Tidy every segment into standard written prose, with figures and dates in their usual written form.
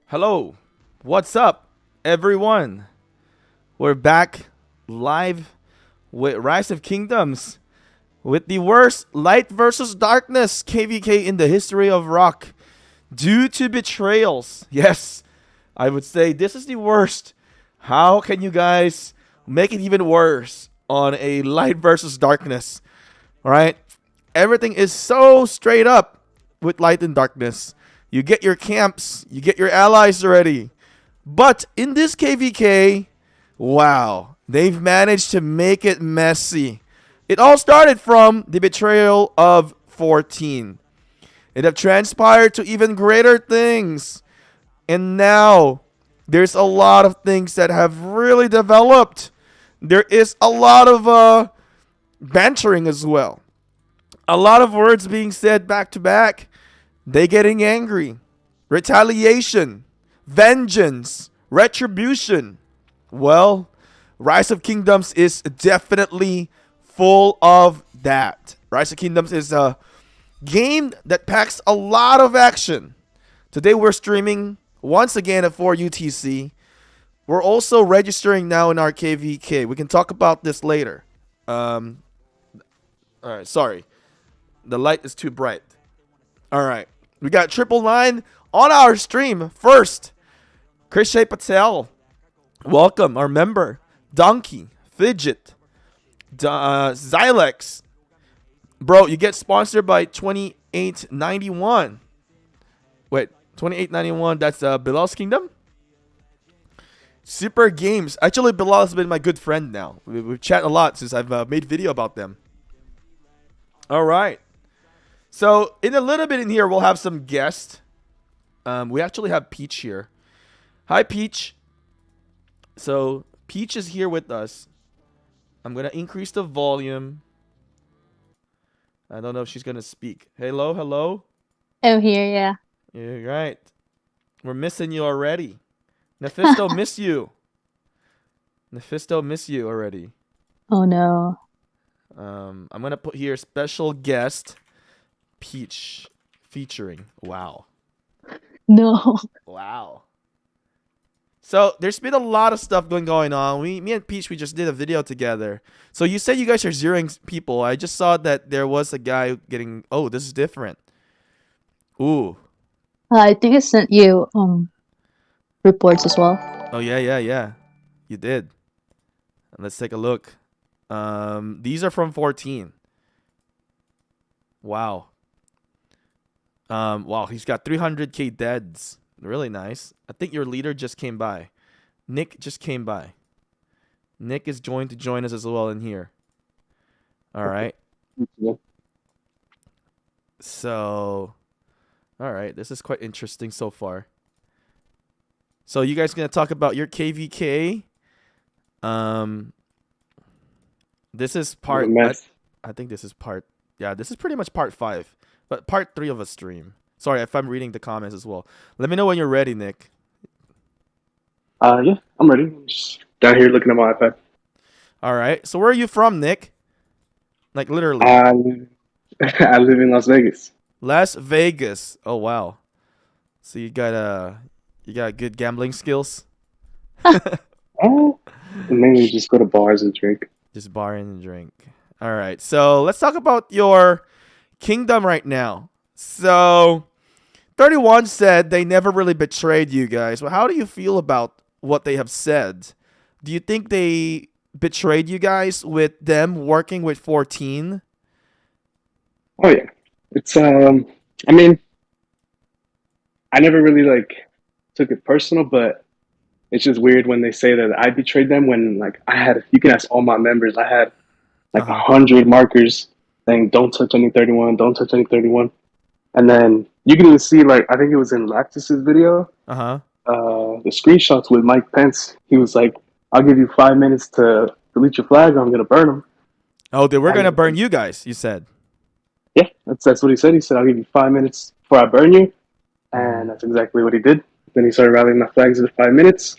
Hello, what's up, everyone? We're back live with Rise of Kingdoms with the worst light versus darkness KvK in the history of RoK due to betrayals. Yes, I would say this is the worst. How can you guys make it even worse on a light versus darkness? All right, everything is so straight up with light and darkness. You get your camps, you get your allies already. But in this KvK, wow, they've managed to make it messy. It all started from the betrayal of 14. It have transpired to even greater things. And now, there's a lot of things that have really developed. There is a lot of bantering as well. A lot of words being said back to back. They getting angry. Retaliation. Vengeance. Retribution. Well, Rise of Kingdoms is definitely full of that. Rise of Kingdoms is a game that packs a lot of action. Today we're streaming once again at 4 UTC. We're also registering now in our KvK. We can talk about this later. Alright, sorry. The light is too bright. Alright. We got 999 on our stream. First, Krishay Patel. Welcome, our member. Donkey. Fidget. Xylex. Bro, you get sponsored by 2891. Wait, 2891, that's Bilal's Kingdom? Super Games. Actually, Bilal has been my good friend now. We've chatted a lot since I've made video about them. Alright. So, in a little bit in here, we'll have some guests. We actually have Peach here. Hi, Peach. So, Peach is here with us. I'm going to increase the volume. I don't know if she's going to speak. Hello, hello. I'm here, yeah. You're right. We're missing you already. Nephisto miss you. Nephisto miss you already. Oh no. I'm going to put here special guest. Peach featuring. Wow. No. Wow. So there's been a lot of stuff going on. Me and Peach, we just did a video together. So you said you guys are zeroing people. I just saw that there was a guy getting. Oh, this is different. Ooh. I think I sent you reports as well. Oh yeah. You did. Let's take a look. These are from 14. Wow. Wow, he's got 300k deads. Really nice. I think your leader just came by. Nick just came by. Nick is joined to join us as well in here. All right. So, all right. This is quite interesting so far. So you guys gonna talk about your KvK? This is part. I think this is part. Yeah, this is pretty much part 5. But part 3 of a stream. Sorry if I'm reading the comments as well. Let me know when you're ready, Nick. Yeah, I'm ready. I'm just down here looking at my iPad. All right. So where are you from, Nick? Like literally. I live in Las Vegas. Las Vegas. Oh wow. So you got good gambling skills. Mainly just go to bars and drink. Just bar and drink. All right. So let's talk about your kingdom right now. So 31 said they never really betrayed you guys. Well, how do you feel about what they have said? Do you think they betrayed you guys with them working with 14? Oh yeah. It's I mean, I never really took it personal, but it's just weird when they say that I betrayed them when you can ask all my members, I had 100 markers saying don't touch any 31, don't touch any 31. And then you can even see, I think it was in Lactus's video, the screenshots with Mike Pence. He was like, I'll give you 5 minutes to delete your flag or I'm going to burn them. Oh, they were going to burn you guys, you said. Yeah, that's what he said. He said, I'll give you 5 minutes before I burn you. And that's exactly what he did. Then he started rallying my flags in 5 minutes.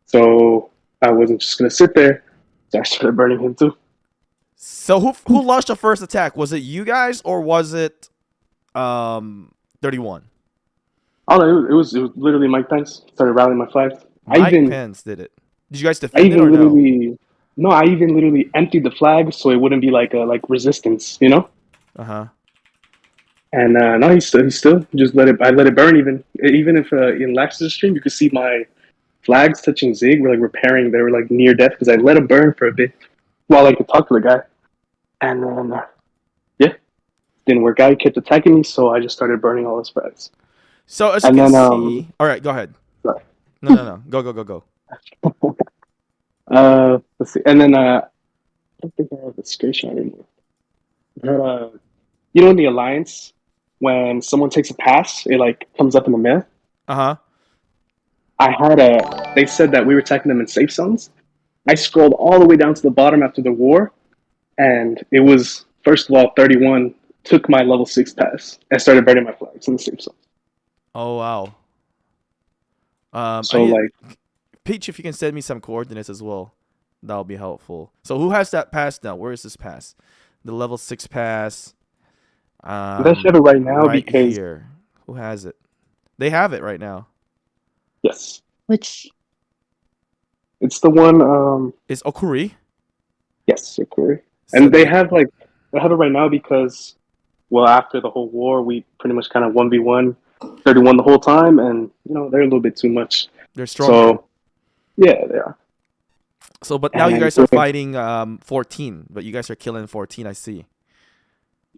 So I wasn't just going to sit there. So I started burning him too. So who launched the first attack? Was it you guys or was it 31? Oh, no, it was literally Mike Pence started rallying my flags. Mike Pence did it. Did you guys I defend it even or no? literally no, I even literally emptied the flag so it wouldn't be like resistance, you know. Uh huh. And no, he still just let it. I let it burn. Even if in Lax's stream you could see my flags touching Zig were like repairing. They were like near death because I let them burn for a bit while I could talk to the guy. And then yeah, didn't work out. He kept attacking me, so I just started burning all his flags. So as you And can then see, all right, go ahead. sorry. No. Go. Let's see. And then I don't think I have the screenshot anymore. But, you know, in the alliance, when someone takes a pass, it like comes up in the mail. Uh huh. I had a. They said that we were attacking them in safe zones. I scrolled all the way down to the bottom after the war, and it was first of all 31 took my level 6 pass and started burning my flags in the safe zone. Oh wow. I So need like, Peach. If you can send me some coordinates as well, that'll be helpful. So who has that pass now? Where is this pass? The level 6 pass. I should have it right now Right because here. Who has it? They have it right now. yes, Which it's the one. It's Okuri. Yes, Sakura. So And they have it right now because well, after the whole war, we pretty much kind of 1v1 31 the whole time, and you know they're a little bit too much. they're stronger. So yeah, they are. So, but now you And guys are fighting 14. But you guys are killing 14. I see.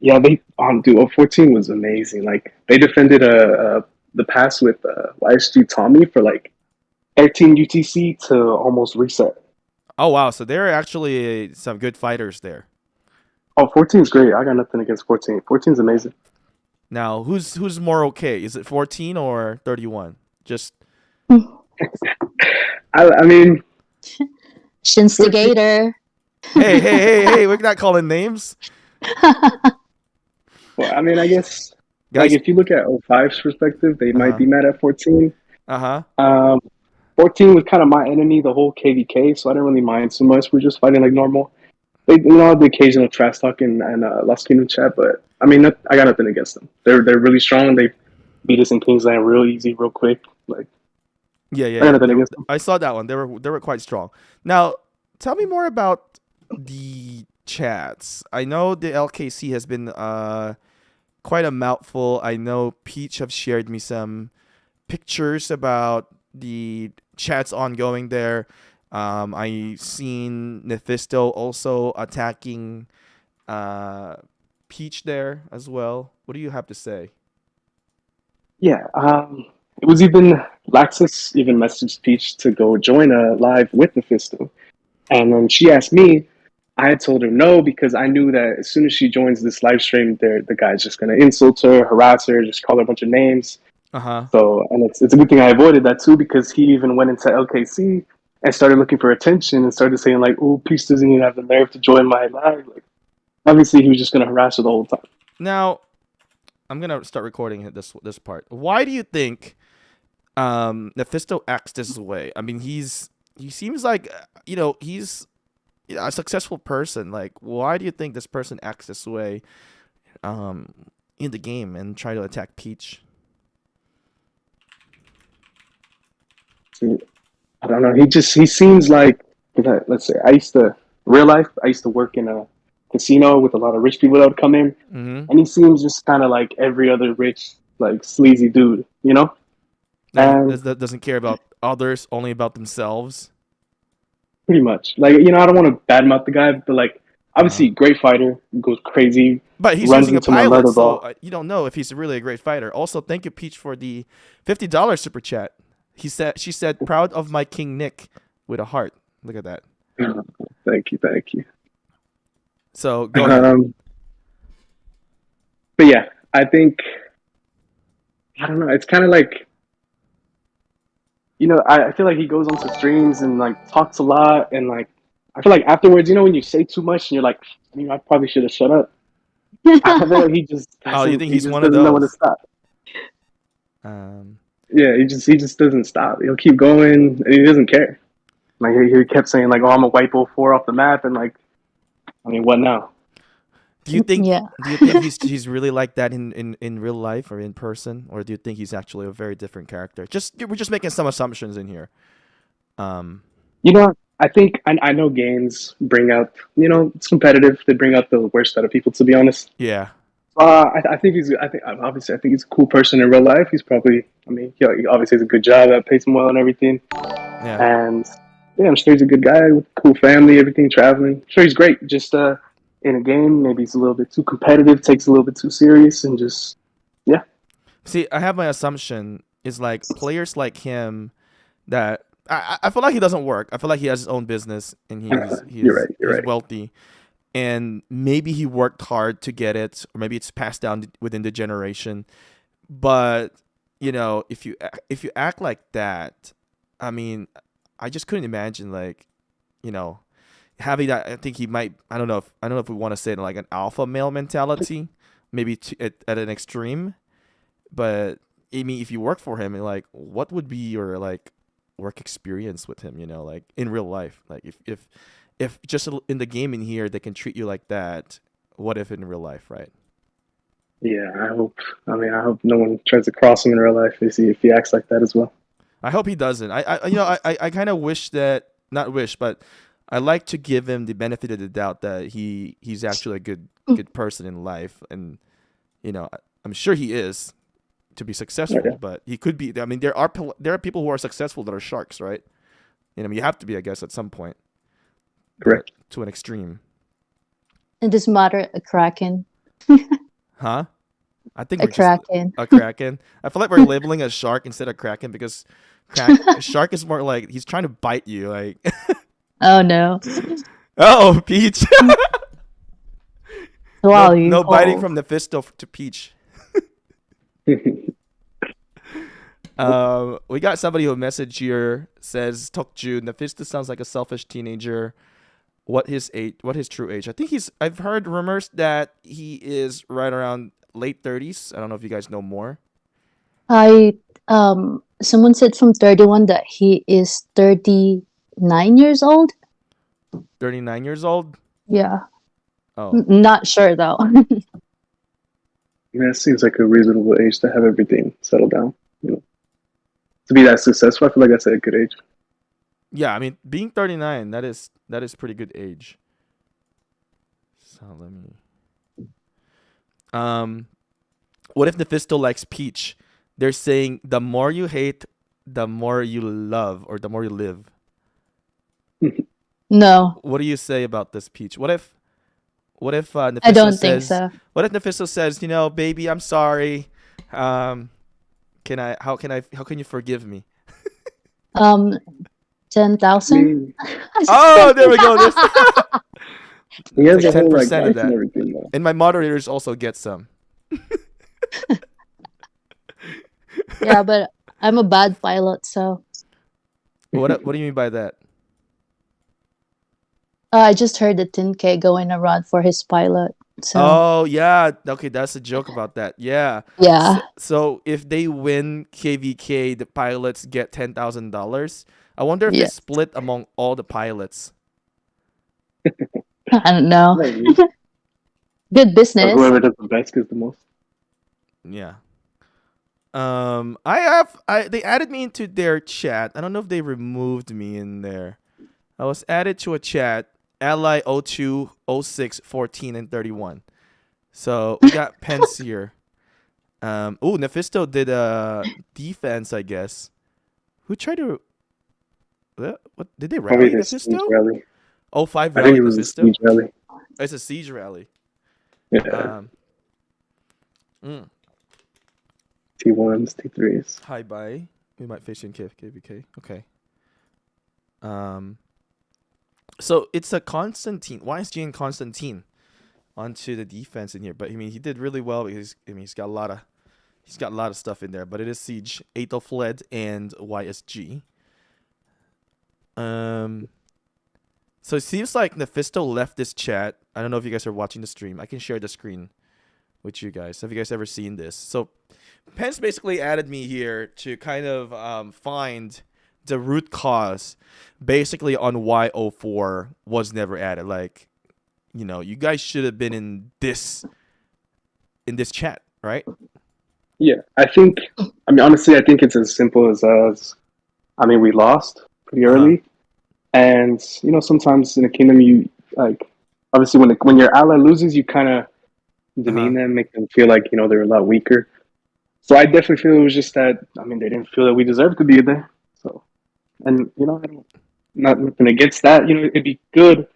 yeah, they dude, 14 was amazing. Like they defended the pass with YSG Tommy for like 13 UTC to almost reset. Oh wow. So there are actually some good fighters there. Oh, 14 is great. I got nothing against 14. 14 is amazing. Now, who's more okay? Is it 14 or 31? Just I mean, Shinstigator. hey, we're not calling names. well, I mean, I guess Guys, like if you look at 05's perspective, they might Uh-huh. be mad at 14. uh-huh. 14 was kind of my enemy, the whole KvK, so I didn't really mind so much. We're just fighting like normal. They, you know, the occasional trash talk and Lost Kingdom chat, but I mean, I got nothing against them. They're really strong. They beat us in Kingsland real easy, real quick. Like, Yeah. I got nothing against them. I saw that one. They were quite strong. Now, tell me more about the chats. I know the LKC has been quite a mouthful. I know Peach have shared me some pictures about the chats ongoing there. I seen Nephisto also attacking Peach there as well. What do you have to say? Yeah, it was even Laxus even messaged Peach to go join a live with Mephisto, and then she asked me. I had told her no because I knew that as soon as she joins this live stream, the guy's just gonna insult her, harass her, just call her a bunch of names. Uh-huh. So, and it's a good thing I avoided that too because he even went into LKC and started looking for attention and started saying like, "Oh, Peace doesn't even have the nerve to join my live." Like, obviously, he was just gonna harass her the whole time. Now, I'm gonna start recording this part. Why do you think Nephisto acts this way? I mean, he seems like he's a successful person. Like, why do you think this person acts this way in the game and try to attack Peach? I don't know. He seems like let's say I used to work in a casino with a lot of rich people that would come in, Mm-hmm. and he seems just kind of like every other rich like sleazy dude, you know. And That doesn't care about others, only about themselves. pretty much. Like, you know, I don't want to badmouth the guy, but like, obviously, great fighter, goes crazy, But he's runs using a into my pilot, murder so ball. you don't know if he's really a great fighter. Also, thank you, Peach, for the $50 super chat. She said, "Proud of my King Nick," with a heart. Look at that. Thank you. So go ahead. But yeah, I think I don't know. It's kind of like, you know, I feel like he goes onto streams and like talks a lot, and like I feel like afterwards, you know, when you say too much and you're like, you know, I probably should have shut up. I feel like he just Oh, you think he he's just one of doesn't know when to those? stop. Um, Yeah, he just doesn't stop. He'll keep going, and he doesn't care. Like he kept saying like, "Oh, I'm a wipe 04 off the map," and like, I mean, what now? Do you think Yeah. he's really like that in real life or in person, or do you think he's actually a very different character? We're just making some assumptions in here. Um, You know, I think I know games bring out, it's competitive. They bring out the worst out of people, to be honest. yeah, I think obviously, I think he's a cool person in real life. He's probably, I mean, he obviously has a good job that pays him well and everything. yeah. And yeah, I'm sure he's a good guy with a cool family, everything, traveling. I'm sure he's great. Just in a game, maybe he's a little bit too competitive, takes it a little bit too serious, and just, yeah. See, I have my assumption is like players like him that I feel like he doesn't work. I feel like he has his own business and You're right. You're he's right. wealthy, and maybe he worked hard to get it, or maybe it's passed down within the generation. But if you act like that, I mean, I just couldn't imagine like, you know, having that. I think he might. I don't know if we want to say it like an alpha male mentality, maybe at an extreme. But I mean, if you work for him, like, what would be your like work experience with him? Like in real life, like if just in the game in here they can treat you like that, what if in real life, right? Yeah, I hope. I mean, I hope no one tries to cross him in real life if he acts like that as well. I hope he doesn't. I kind of wish that, not wish, but I like to give him the benefit of the doubt that he's actually a good person in life, and I'm sure he is to be successful, Okay. but he could be. I mean, there are people who are successful that are sharks, right? You have to be, I guess, at some point, Correct. but to an extreme, It doesn't matter a kraken. huh? I think A we're just kraken. a kraken. I feel like we're labeling a shark instead of kraken because shark is more like he's trying to bite you, like. Oh no. Oh, Peach. Wow, No you biting hold. from Nephisto to Peach. We got somebody who messaged here, says Tokju, Nephisto sounds like a selfish teenager. What his age? What his true age? I think I've heard rumors that he is right around late 30s. I don't know if you guys know more. I someone said from 31 that he is 39 years old. 39 years old. Yeah. Oh, Not sure though. Yeah, it seems like a reasonable age to have everything settled down. To be that successful, I feel like that's a good age. yeah. I mean, being 39, that is pretty good age. So let me. What if Nephisto likes Peach? They're saying the more you hate, the more you love, or the more you live. No, What do you say about this, Peach? What if I Nephisto don't think says? so. What if Nephisto says, baby, I'm sorry. How can you forgive me? 10,000? mean, Oh, there we go. There's he has like a whole 10% of life and that. everything though. And my moderators also get some. Yeah, but I'm a bad pilot, so What do you mean by that? I just heard the 10K going around for his pilot. So Oh, yeah. Okay, that's a joke about that. Yeah. yeah, So if they win KvK, the pilots get $10,000. I wonder if yeah. it's split among all the pilots. I don't know. Maybe. Good Or business. whoever does the best gets the most. Yeah. They added me into their chat. I don't know if they removed me in there. I was added to a chat, Ally 02, 06, 14, and 31. So we got Pence here. Nephisto did a defense, I guess. Who tried to what did they Probably rally the siege Nephisto? rally. 05 I think rally it was a Nephisto? siege rally. It's a siege rally. Yeah. Um T1s, T3s. Hi bye. We might face you in KvK. Okay. So it's a Constantine. YSG and Constantine onto the defense in here. But I mean, he did really well because he's got a lot of stuff in there. But it is Siege, Aethelfled, and YSG. So it seems like Nephisto left this chat. I don't know if you guys are watching the stream. I can share the screen with you guys. Have you guys ever seen this? So Pence basically added me here to kind of find the root cause basically on why 04 was never added. Like, you guys should have been in this chat, right? Yeah, I think. I mean, honestly, I think it's as simple as I mean, we lost pretty Uh-huh. early, and sometimes in a kingdom, you like obviously when your ally loses, you kind of Uh-huh. demean them, make them feel like they're a lot weaker. So I definitely feel it was just that. I mean, they didn't feel that we deserved to be there. So, and I don't, not nothing against that. It'd be good,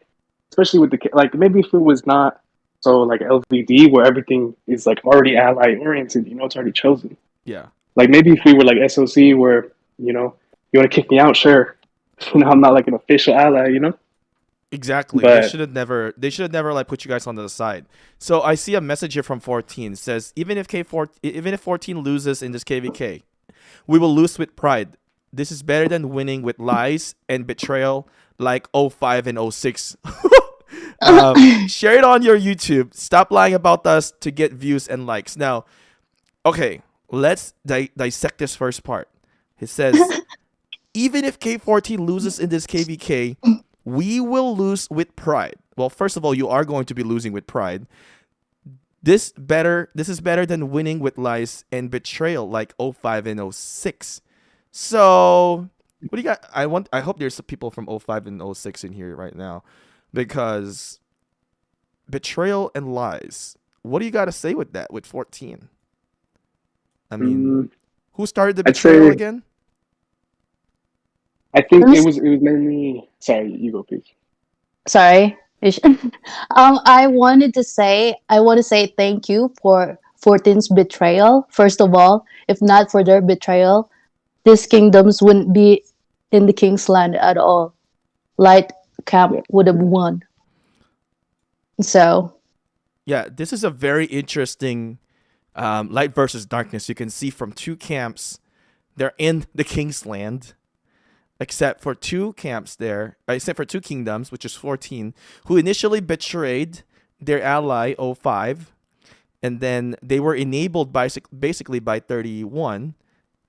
especially with like maybe if it was not so like LvD where everything is like already ally oriented. It's already chosen. Yeah. Like maybe if we were like SOC where you want to kick me out, sure. I'm not like an official ally. Exactly. They But should have never. They should have never like put you guys on the side. So I see a message here from 14. It says even if 14 loses in this KvK, we will lose with pride. This is better than winning with lies and betrayal like '05 and '06. Share it on your YouTube. Stop lying about us to get views and likes. Now, okay, let's dissect this first part. It says even if K14 loses in this KvK, we will lose with pride. Well, first of all, you are going to be losing with pride. This is better than winning with lies and betrayal like '05 and '06. So, what do you got? I hope there's some people from '05 and '06 in here right now, because betrayal and lies. What do you got to say with that with 14? I mean, mm, who started the I'd betrayal say again? I think it I'm was mainly. Sorry, you go, please. sorry. I want to say thank you for 14's betrayal. First of all, if not for their betrayal, these kingdoms wouldn't be in the King's Land at all. Light Camp Yeah, would have pretty much. won. So Yeah, this is a very interesting light versus darkness. You can see from two camps, they're in the King's Land, except for except for two kingdoms, which is 14, who initially betrayed their ally '05, and then they were enabled basically by 31.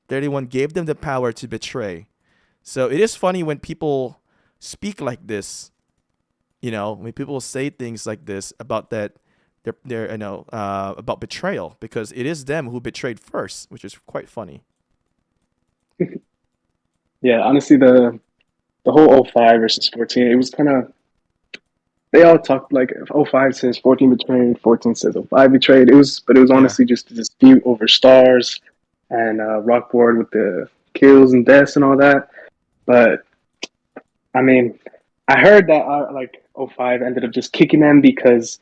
31 gave them the power to betray. So it is funny when people speak like this. When people say things like this about that, they're about betrayal, because it is them who betrayed first, which is quite funny. Yeah, honestly, the whole '05 versus 14, it was kind of they all talked like '05 says 14 betrayed, 14 says '05 betrayed. But it was Yeah. honestly just a dispute over stars and rock board with the kills and deaths and all that. But I mean, I heard that like '05 ended up just kicking them because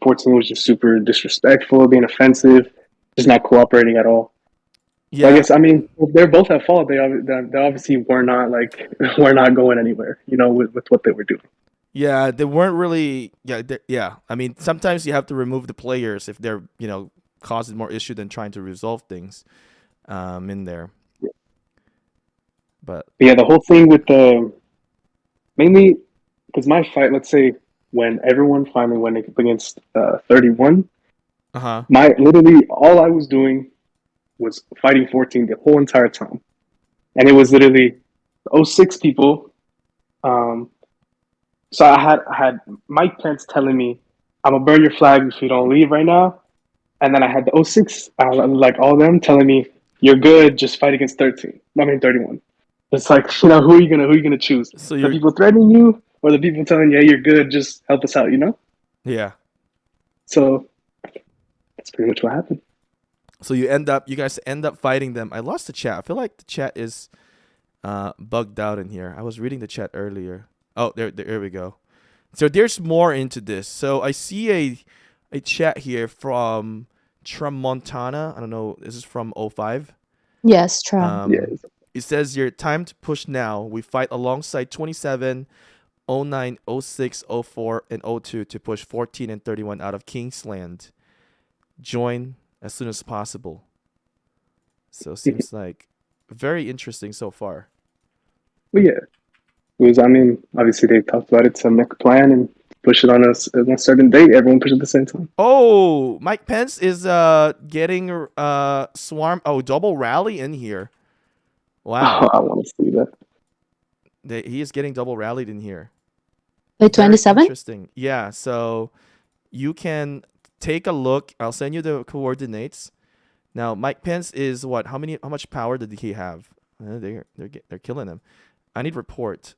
14 was just super disrespectful, being offensive, just not cooperating at all. So I Yeah. guess I mean they're both at fault. They obviously were not like were not going anywhere, with what they were doing. Yeah, they weren't really. Yeah, yeah. I mean, sometimes you have to remove the players if they're causing more issue than trying to resolve things in there. But But yeah, the whole thing with the mainly because my fight, let's say when everyone finally went up against 31, uh-huh. my literally all I was doing was fighting 14 the whole entire time, and it was literally '06 people. Um, so I had Mike Pence telling me, "I'm gonna burn your flags if you don't leave right now." And then I had the '06, like all of them telling me, "You're good, just fight against 13." I mean 31. It's like who are you gonna choose? So The you're people threatening you, or the people telling you, "Hey, you're good, just help us out." Yeah. So that's pretty much what happened. So you guys end up fighting them. I lost the chat. I feel like the chat is bugged out in here. I was reading the chat earlier. Oh, there we go. So there's more into this. So I see a chat here from Tramontana. I don't know. This is from '05. yes, Trump. Yeah, It says your time to push now. We fight alongside 27, '09, '06, '04, and '02 to push 14 and 31 out of Kingsland. Join as soon as possible. So seems like very interesting so far. but yeah, it was. I mean, obviously they talked about it to make a plan and push it on us on a certain date. Everyone pushed at the same time. Oh, Mike Pence is getting swarm. Oh, double rally in here. Wow. Oh, I want to see that. He is getting double rallied in here. Wait, Very 27? interesting. Yeah, so you can take a look. I'll send you the coordinates. Now, Mike Pence is what? How much power did he have? They're killing him. I need report.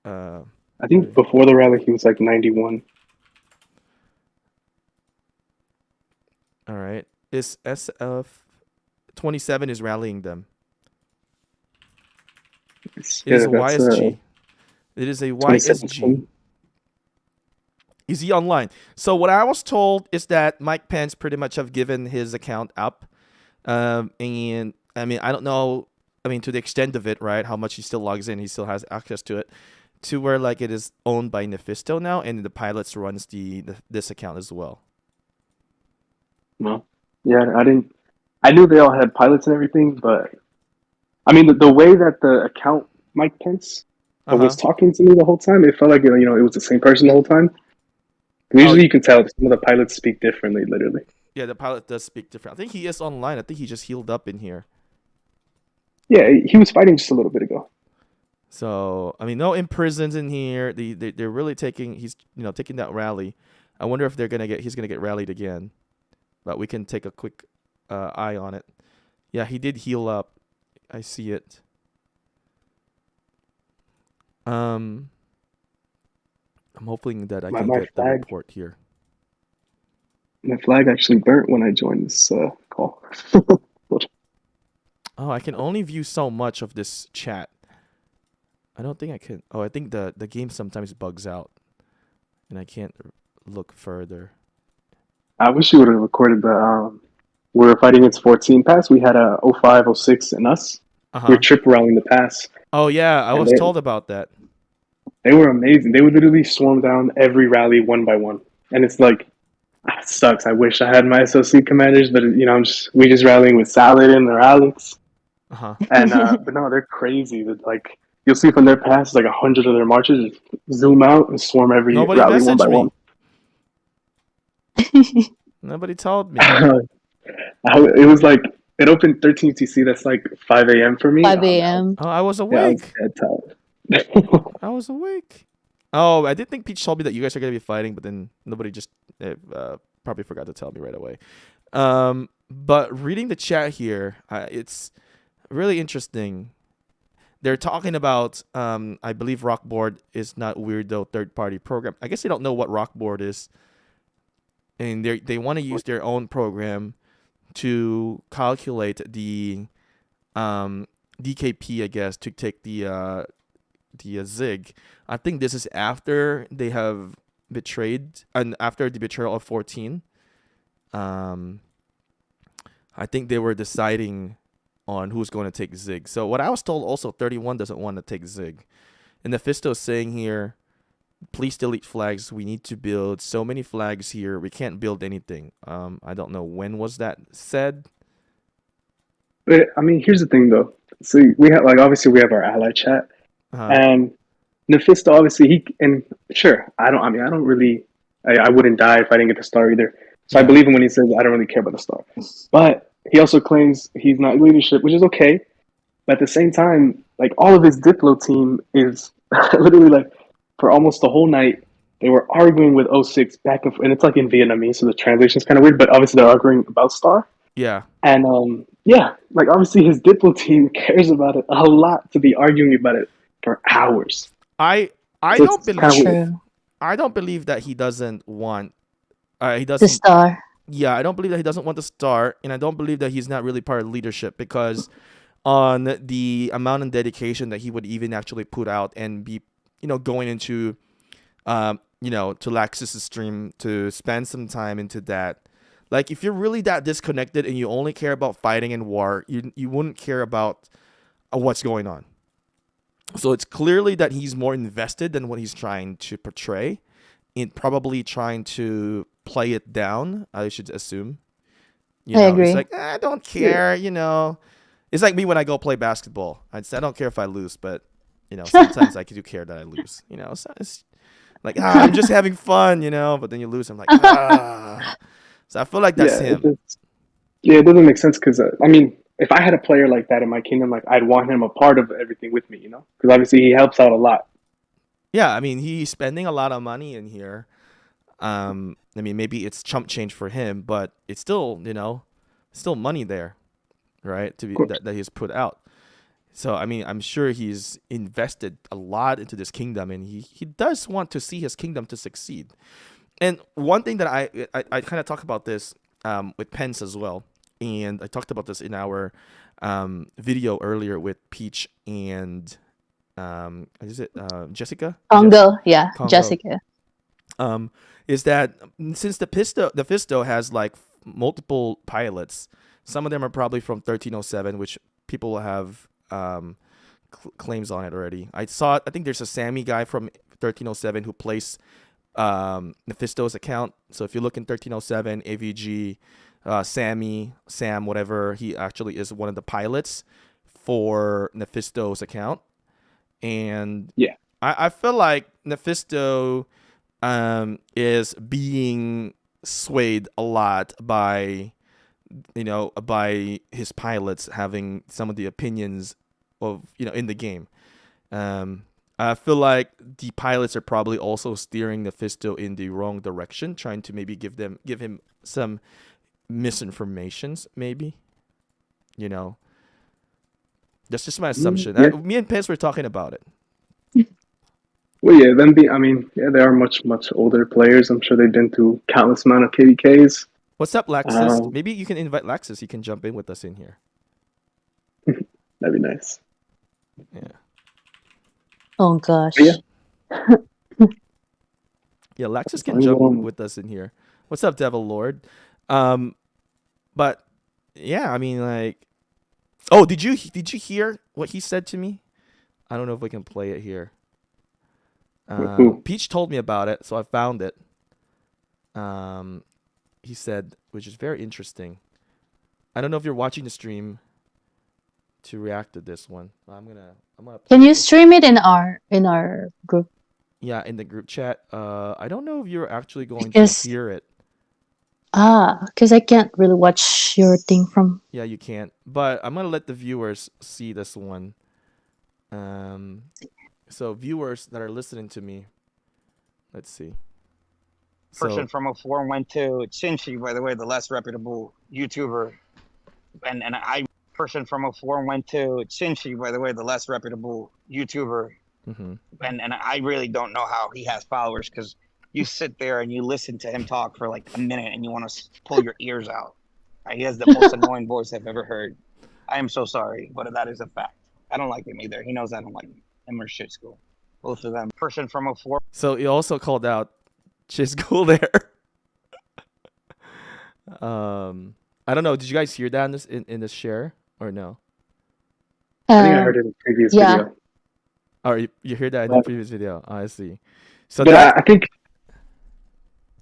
Uh, I think before the rally he was like 91. all right. Is SF 27 is rallying them. It is a That's YSG. It is a YSG. 2017. Is he online? So what I was told is that Mike Pence pretty much have given his account up. And I mean, I don't know. I mean, to the extent of it, right? How much he still logs in, he still has access to it, to where like it is owned by Nephisto now, and the pilots runs this account as well. No, yeah, I knew they all had pilots and everything, but I mean, the way that the account Mike Pence was talking to me the whole time, it felt like it was the same person the whole time. Usually, you can tell some of the pilots speak differently, literally. Yeah, the pilot does speak different. I think he is online. I think he just healed up in here. Yeah, he was fighting just a little bit ago. So I mean, no imprisons in here. They're really taking taking that rally. I wonder if he's gonna get rallied again. But we can take a quick eye on it. Yeah, he did heal up. I see it. I'm hoping that I can get the report here. My flag actually burnt when I joined this call. Oh, I can only view so much of this chat. I don't think I can. Oh, I think the game sometimes bugs out, and I can't look further. I wish you would have recorded the. We were fighting against 14 pass. We had a 05, 06 and us. We were trip rallying the pass. Oh yeah, I was told about that. They were amazing. They would literally swarm down every rally one by one, and it's like, it sucks. I wish I had my SOC commanders, but we just rallying with Saladin or Alex. And but no, they're crazy. Like you'll see from their pass, like 100 of their marches just zoom out and swarm every rally one by one. Nobody told me. It was like it opened 13 TC. That's like 5 a.m. for me. 5 a.m. Oh, I was awake. Yeah, I was dead tired. I was awake. Oh, I did think Peach told me that you guys are gonna be fighting, but then nobody just probably forgot to tell me right away. But reading the chat here, it's really interesting. They're talking about I believe RoK board is not weirdo third-party program. I guess they don't know what RoK board is, and they want to use their own program to calculate the DKP, I guess, to take the Zig. I think this is after they have betrayed, and after the betrayal of 14. I think they were deciding on who's going to take Zig. So what I was told also, 31 doesn't want to take Zig. And Mephisto is saying here, please delete flags. We need to build so many flags here. We can't build anything. I don't know when was that said. But I mean, here's the thing though. So we have obviously we have our ally chat, and Nephisto obviously I wouldn't die if I didn't get the star either. So I believe him when he says I don't really care about the star. But he also claims he's not leadership, which is okay. But at the same time, like all of his Diplo team is literally like for almost the whole night they were arguing with 06 back and forth, and it's like in Vietnamese, so the translation is kind of weird. But obviously they're arguing about star. Yeah. And like obviously his Diplo team cares about it a lot to be arguing about it for hours. I don't believe that he doesn't want the star. Yeah, I don't believe that he doesn't want the star, and I don't believe that he's not really part of leadership, because on the amount of dedication that he would even actually put out and be, going into to Laxus' stream to spend some time into that. Like, if you're really that disconnected and you only care about fighting and war, you wouldn't care about what's going on. So it's clearly that he's more invested than what he's trying to portray, in probably trying to play it down, I should assume. I agree. It's like, I don't care, It's like me when I go play basketball. I don't care if I lose, but, sometimes I do care that I lose. So it's like, I'm just having fun, but then you lose. I'm like, So I feel like that's him. It doesn't make sense because, if I had a player like that in my kingdom, like I'd want him a part of everything with me, because obviously he helps out a lot. Yeah, I mean, he's spending a lot of money in here. I mean, maybe it's chump change for him, but it's still, still money there, right? To Of be course. that he's put out. So I mean, I'm sure he's invested a lot into this kingdom, and he does want to see his kingdom to succeed. And one thing that I kind of talk about this with Pence as well, and I talked about this in our video earlier with Peach and is it Jessica? Congo, yeah, Congo. Jessica. Is that since the Fisto has like multiple pilots, some of them are probably from 1307, which people have claims on it already. I think there's a Sammy guy from 1307 who plays Mephisto's account. So if you look in 1307, AVG, Sam, whatever, he actually is one of the pilots for Mephisto's account. And Yeah. I feel like Mephisto is being swayed a lot by by his pilots having some of the opinions of in the game. I feel like the pilots are probably also steering Mephisto in the wrong direction, trying to maybe give him some misinformations, maybe. That's just my assumption. Yeah. Me and Pence were talking about it. Well, yeah, I mean, yeah, they are much, much older players. I'm sure they've been through countless amount of KvKs. What's up, Laxus? Maybe you can invite Laxus. He can jump in with us in here. That'd be nice. Yeah. Oh gosh. But yeah. Yeah, Laxus can jump with us in here. What's up, Devil Lord? But yeah, I mean, like, oh, did you hear what he said to me? I don't know if we can play it here. Peach told me about it, so I found it. He said, which is very interesting. I don't know if you're watching the stream to react to this one. I'm gonna. Can you stream it in our group? Yeah, in the group chat. I don't know if you're actually going to hear it. Because I can't really watch your thing from. Yeah, you can't. But I'm gonna let the viewers see this one. So viewers that are listening to me, let's see. Person from 04 went to Shinshi, by the way, the less reputable YouTuber, and I. Person from 04 went to Shinshi, by the way, the less reputable YouTuber, and I really don't know how he has followers, because you sit there and you listen to him talk for like a minute and you want to pull your ears out. He has the most annoying voice I've ever heard. I am so sorry, but that is a fact. I don't like him either. He knows I don't like him or Shit School. Both of them. Person from 04. So he also called out Shit School there. I don't know. Did you guys hear that in this share or no? I think I heard it in the previous video. Oh, you heard that in the previous video. Oh, I see. So but I think.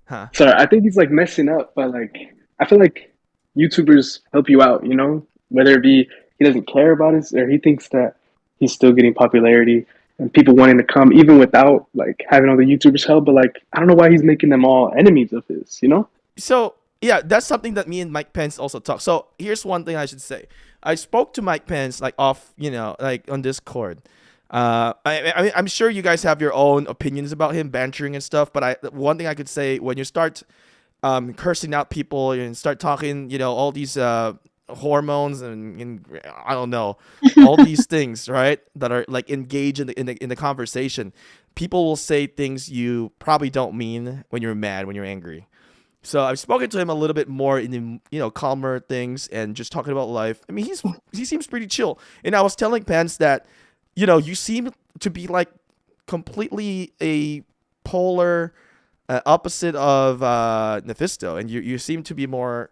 Huh? Sorry, I think he's like messing up, but like I feel like YouTubers help you out, whether it be he doesn't care about it or he thinks that he's still getting popularity and people wanting to come even without like having all the YouTubers help. But like I don't know why he's making them all enemies of his, So yeah, that's something that me and Mike Pence also talk. So here's one thing I should say. I spoke to Mike Pence like off, like on Discord. I'm sure you guys have your own opinions about him bantering and stuff, but one thing I could say, when you start cursing out people and start talking, all these hormones and I don't know, all these things, right, that are like engaged in the conversation, people will say things you probably don't mean when you're mad, when you're angry. So I've spoken to him a little bit more in the, calmer things and just talking about life. I mean, he seems pretty chill. And I was telling Pence that, you seem to be like completely a polar opposite of Nephisto, and you seem to be more,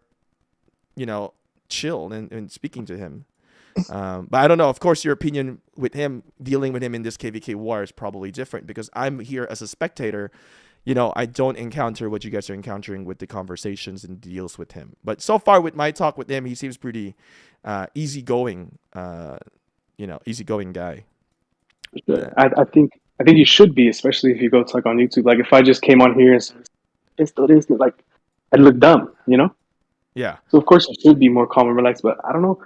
chill in speaking to him. But I don't know. Of course, your opinion with him, dealing with him in this KvK war is probably different because I'm here as a spectator. I don't encounter what you guys are encountering with the conversations and deals with him. But so far with my talk with him, he seems pretty easygoing, easygoing guy. I think you should be, especially if you go talk on YouTube. Like if I just came on here and said, it's like I'd look dumb, Yeah. So of course you should be more calm and relaxed. But I don't know.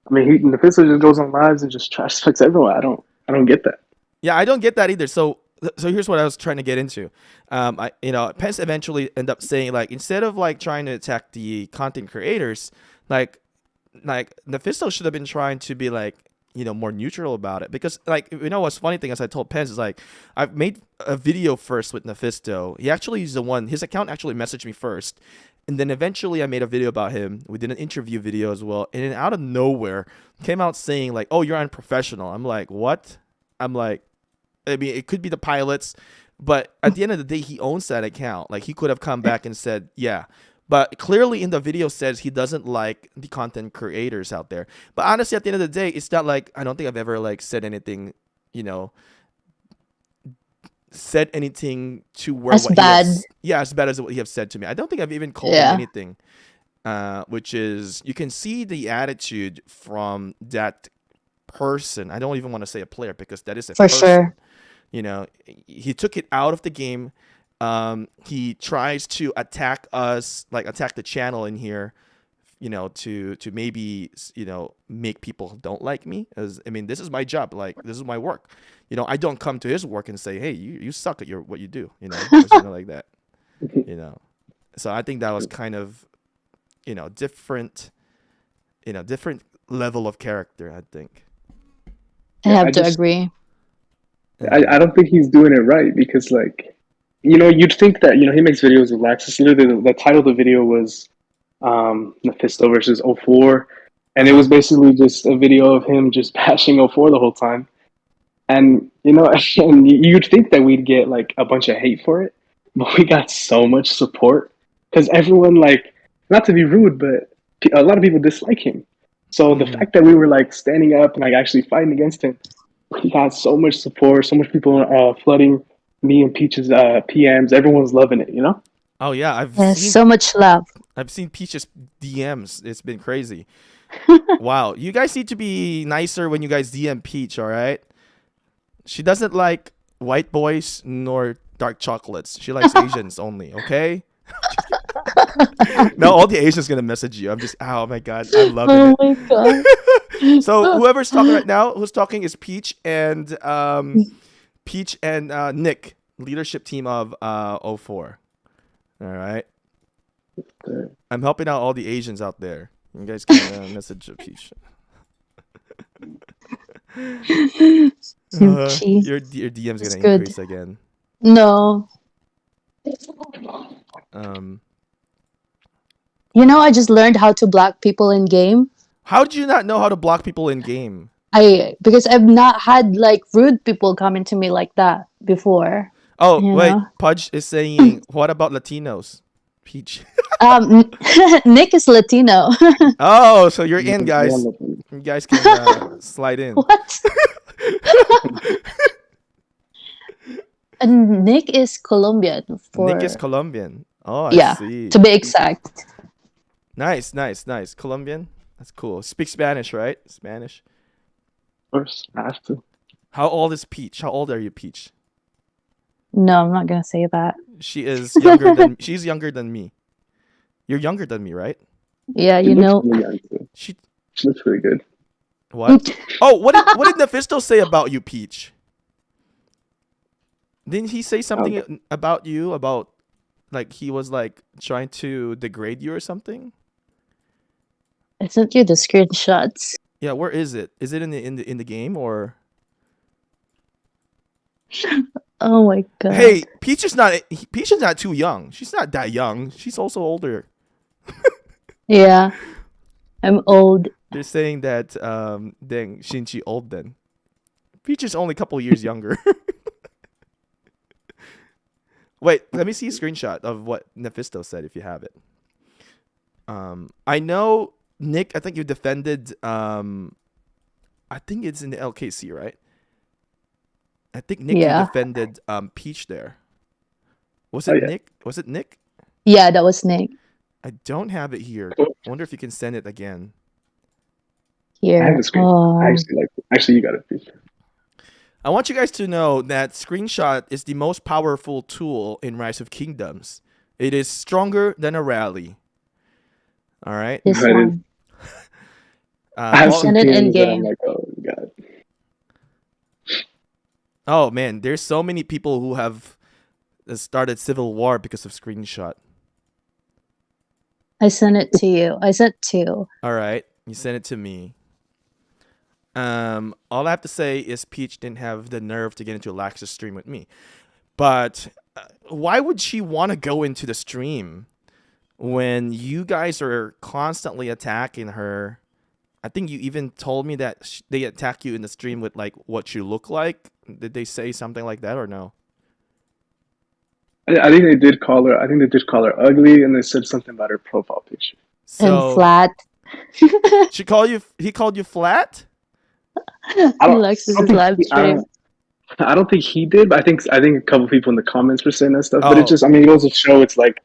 I mean, Mephisto just goes on lives and just trash talks everyone. I don't get that. Yeah, I don't get that either. So so here's what I was trying to get into. Pence eventually ended up saying, like, instead of like trying to attack the content creators, like Mephisto should have been trying to be like, more neutral about it. Because, like, what's funny thing, as I told Pence, is like, I've made a video first with Mephisto. He actually is the one, his account actually messaged me first. And then eventually I made a video about him. We did an interview video as well. And then out of nowhere came out saying like, oh, you're unprofessional. I'm like, what? I'm like, I mean, it could be the pilots, but at the end of the day, he owns that account. Like, he could have come back and said, yeah. But clearly in the video says he doesn't like the content creators out there. But honestly, at the end of the day, it's not like, I don't think I've ever like said anything, said anything to where As bad. As bad as what he have said to me. I don't think I've even called him anything. Which is, you can see the attitude from that person. I don't even want to say a player, because that is a person. Sure. He took it out of the game. He tries to attack us, like attack the channel in here, to maybe, make people don't like me. As I mean, this is my job. Like, this is my work. I don't come to his work and say, hey, you suck at what you do. Or something like that. So I think that was kind of, different, different level of character, I think. I have to agree. I don't think he's doing it right, because, like, you'd think that, he makes videos with Laxus. Literally, the title of the video was Mephisto versus 04. And it was basically just a video of him just bashing 04 the whole time. And, and you'd think that we'd get, like, a bunch of hate for it. But we got so much support. Because everyone, like, not to be rude, but a lot of people dislike him. So the fact that we were, like, standing up and, like, actually fighting against him, we got so much support, so much people flooding me and Peach's PMs. Everyone's loving it, Oh yeah, I've seen so much love. I've seen Peach's DMs. It's been crazy. Wow, you guys need to be nicer when you guys DM Peach. All right, she doesn't like white boys nor dark chocolates. She likes Asians only. Okay. Now all the Asians gonna message you. I'm just, oh my god, I'm loving it. Oh my god. So whoever's talking right now, who's talking is Peach and Nick, leadership team of 04. All right. I'm helping out all the Asians out there. You guys can message Peach. Your DM's gonna increase again. No. I just learned how to block people in game. How did you not know how to block people in game? Because I've not had like rude people coming to me like that before. Oh, wait. Pudge is saying, what about Latinos? Peach. Nick is Latino. Oh, so you're in, guys. You guys can slide in. What? Nick is Colombian. Nick is Colombian. Oh, I see. To be exact. Nice. Colombian? That's cool. Speak Spanish, right? Spanish. Of course, I have to. How old is Peach? How old are you, Peach? No, I'm not gonna say that. She is younger than she's younger than me. You're younger than me, right? Yeah, She looks pretty good. What? Oh, what did Nephisto say about you, Peach? Didn't he say something about you, about like he was like trying to degrade you or something? I sent you the screenshots. Yeah, where is it? Is it in the game or? Oh my god. Hey, Peach is not too young. She's not that young. She's also older. Yeah. I'm old. They're saying that dang, Shinchi old then. Peach is only a couple years younger. Wait, let me see a screenshot of what Nephisto said if you have it. I know Nick, I think you defended I think it's in the LKC, right? I think Nick you defended Peach there. Was it Nick? Was it Nick? Yeah, that was Nick. I don't have it here. I wonder if you can send it again. Here. I have a screen. Actually, you got it, Peach. I want you guys to know that screenshot is the most powerful tool in Rise of Kingdoms. It is stronger than a rally. All right. This one. I have some it in game. I'm like, oh god. Oh man, there's so many people who have started civil war because of screenshot. I sent it to you. I sent two. All right, you sent it to me. All I have to say is Peach didn't have the nerve to get into Lax's stream with me. But why would she want to go into the stream when you guys are constantly attacking her? I think you even told me that they attack you in the stream with like what you look like. Did they say something like that or no? I think they did call her. I think they did call her ugly, and they said something about her profile picture. And So flat. she called you. He called you flat. Alexis's live stream. I don't think he did, but I think a couple people in the comments were saying that stuff. But Oh. it just, I mean, it goes to show it's like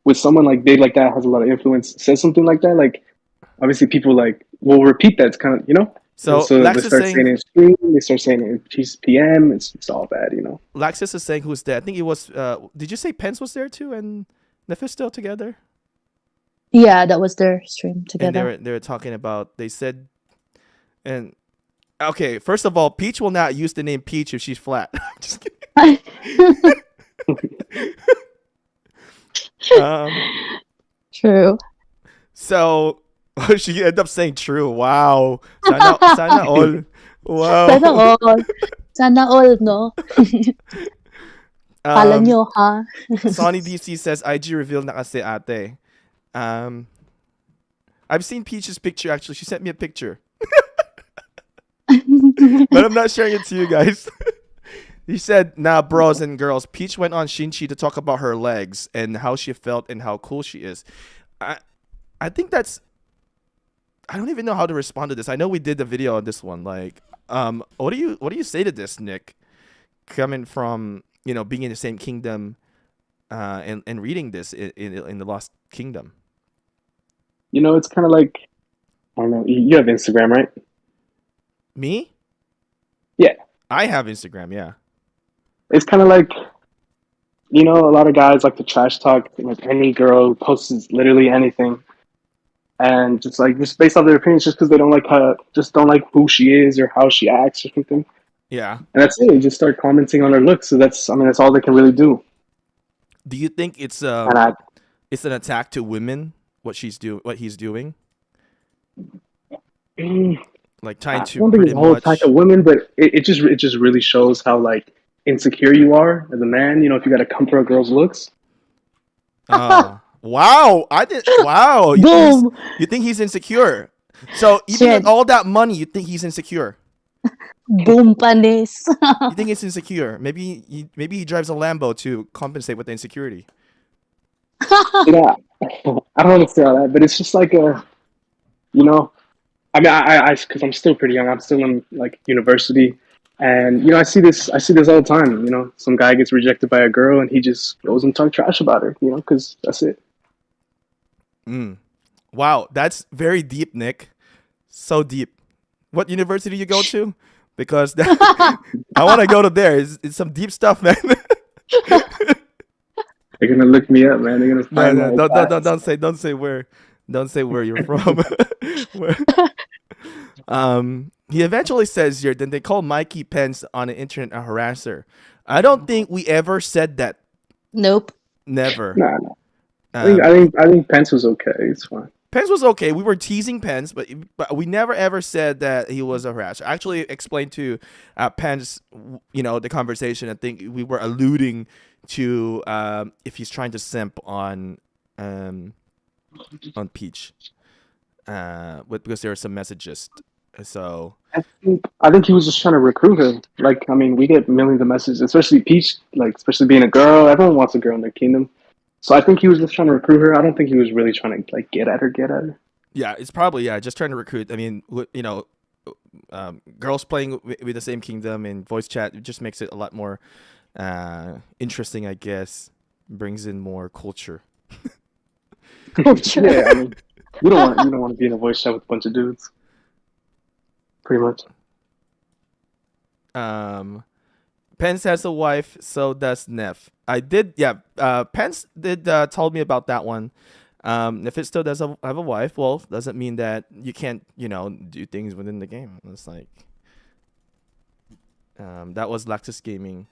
with someone like big like that has a lot of influence, says something like that, like obviously people like will repeat that. It's kind of, you know. So they Lex is start saying saying it in stream, they start saying it in PM. It's all bad, you know. Laxis is saying who's there. I think it was. Did you say Pence was there too and Nephisto together? Yeah, that was their stream And together. they were talking about. They said, and okay, first of all, Peach will not use the name Peach if she's flat. Just kidding. True. So she ended up saying true. Wow. Sana all. Wow. Sana all. Sana all, no? Pala nyo, ha? Sonny DC says IG reveal na kasi ate. I've seen Peach's picture actually. She sent me a picture. But I'm not sharing it to you guys. He said, nah, bros and girls, Peach went on Shinchi to talk about her legs and how she felt and how cool she is. I think that's... I don't even know how to respond to this. I know we did the video on this one. Like, what do you say to this, Nick? Coming from, you know, being in the same kingdom and reading this in the Lost Kingdom. You know, it's kind of like, I don't know, you have Instagram, right? Me? Yeah. I have Instagram, yeah. It's kind of like, you know, a lot of guys like to trash talk like any girl who posts literally anything, and just based off their opinions, just because they don't like her, just don't like who she is or how she acts or something. Yeah. And that's it. You just start commenting on her looks. So that's all they can really do. Do you think it's it's an attack to women? What he's doing? Like trying to I don't think pretty it's a whole much attack of women, but it just really shows how like insecure you are as a man. You know, if you got to come for a girl's looks. Wow! Wow! You think he's insecure? So even with all that money, you think he's insecure? Boom, panis. You think he's insecure? Maybe he drives a Lambo to compensate with the insecurity. Yeah, I don't want to say all that, but it's just like a, you know, I mean, I because I'm still pretty young. I'm still in like university, and you know, I see this all the time. You know, some guy gets rejected by a girl, and he just goes and talk trash about her. You know, because that's it. Wow, that's very deep, Nick. So deep. What university you go to? Because I want to go to there. It's some deep stuff, man. They're gonna look me up, man. They're gonna find don't say where you're from. He eventually says here, then they call Mikey Pence on the internet a harasser. I don't think we ever said that. Nope. Never. No. I think Pence was okay. It's fine. Pence was okay. We were teasing Pence, but we never ever said that he was a harasser. I actually explained to Pence, you know, the conversation. I think we were alluding to if he's trying to simp on Peach, because there are some messages. So I think he was just trying to recruit her. Like, I mean, we get millions of messages, especially Peach. Like, especially being a girl, everyone wants a girl in their kingdom. So I think he was just trying to recruit her. I don't think he was really trying to like get at her. Yeah, it's probably just trying to recruit. I mean, you know, girls playing with the same kingdom in voice chat, it just makes it a lot more interesting, I guess. Brings in more culture. Yeah, I mean, you don't want to be in a voice chat with a bunch of dudes. Pretty much. Pence has a wife, so does Neff. Pence did told me about that one. Mephisto does have a wife. Well, doesn't mean that you can't, you know, do things within the game. It's like, That was Laxus Gaming.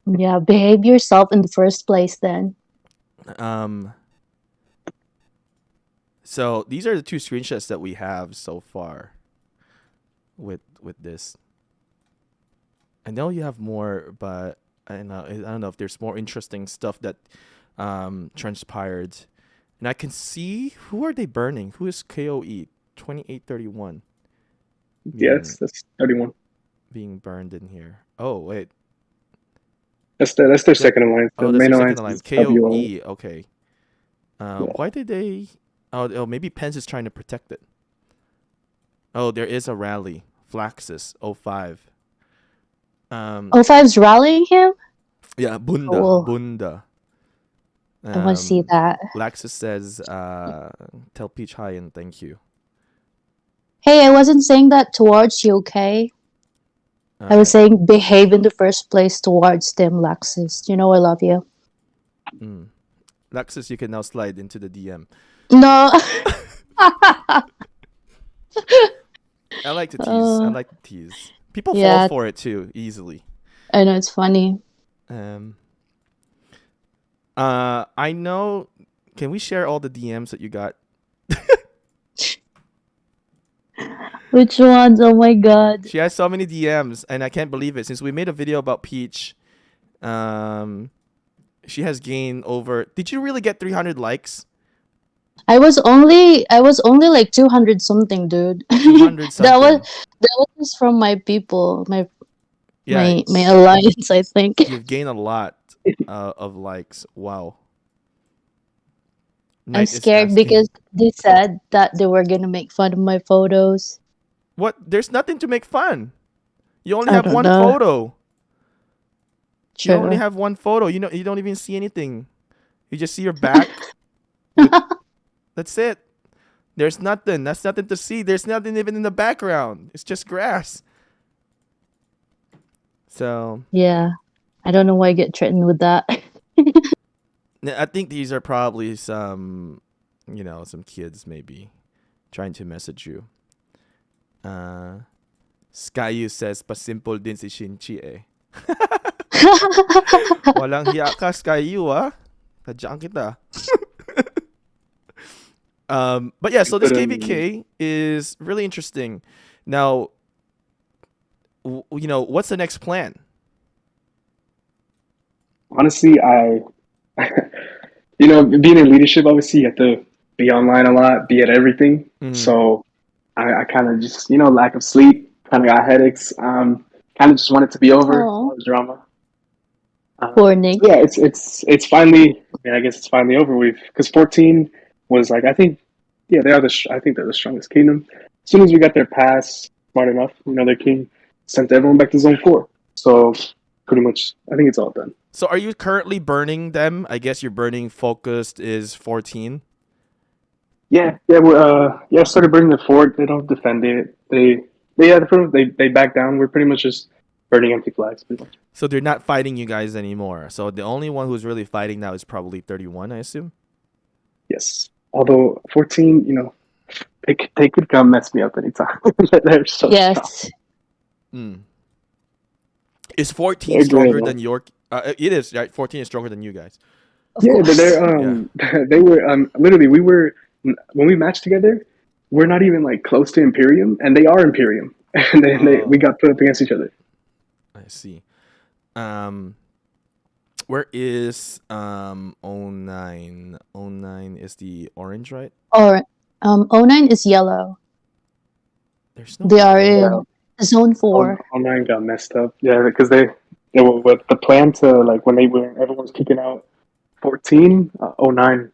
Yeah, behave yourself in the first place then. So these are the two screenshots that we have so far with this. I know you have more, but I don't know if there's more interesting stuff that transpired. And I can see, who are they burning? Who is KOE 2831? Yes, that's 31. Being burned in here. Oh wait, That's their second alliance. The oh, that's main their alliance second is alliance. WO. KOE. Okay. Why did they? Oh, maybe Pence is trying to protect it. Oh, there is a rally. Flaxus 05. 05's rallying him? Yeah, Bunda. Cool. Bunda. I want to see that. Laxus says, tell Peach hi and thank you. Hey, I wasn't saying that towards you, okay? I was saying behave in the first place towards them, Laxus. You know I love you. Laxus, you can now slide into the DM. No. I like to tease. I like to tease. People fall for it too, easily. I know, it's funny. I know. Can we share all the DMs that you got? Which ones? Oh my god. She has so many DMs, and I can't believe it. Since we made a video about Peach, she has gained over. Did you really get 300 likes? I was only like 200 something, dude. 200 something. that was from my people, my alliance, I think. You've gained a lot of likes. Wow. I'm scared because they said that they were gonna make fun of my photos. What? There's nothing to make fun. You only have one photo. True. You only have one photo. You know, you don't even see anything. You just see your back. That's it. There's nothing. That's nothing to see. There's nothing even in the background. It's just grass. So. Yeah. I don't know why I get threatened with that. I think these are probably some, some kids maybe trying to message you. Skyu says, pasimple din si Shinchi eh. Walang hiya ka, Skyu, ah. Tadyan kita. But yeah, so this KvK is really interesting. Now, what's the next plan? Honestly, being in leadership, obviously, you have to be online a lot, be at everything. Mm-hmm. So I kind of just, lack of sleep, kind of got headaches. Kind of just want it to be over, all the drama. Poor Nick. Yeah, it's finally, I guess it's finally over with. Because 14 was like, I think they're the strongest kingdom. As soon as we got their pass, smart enough, their king sent everyone back to zone 4. So pretty much, I think it's all done. So are you currently burning them? I guess your burning focused is 14. Yeah. I started burning the fort. They don't defend it. They back down. We're pretty much just burning empty flags, pretty much. So they're not fighting you guys anymore. So the only one who's really fighting now is probably 31, I assume. Yes. Although 14, they could come mess me up anytime. They're so strong. Is 14 stronger than your? It is, right? 14 is stronger than you guys. Yeah, but they were literally, we were, when we matched together, we're not even like close to Imperium, and they are Imperium, and we got put up against each other. I see. Where is 09? 09 is the orange, right? Or 09 is yellow. There's no. They are in zone 4. 09 got messed up. Yeah, because they were with the plan to, like, when everyone was kicking out 14, 09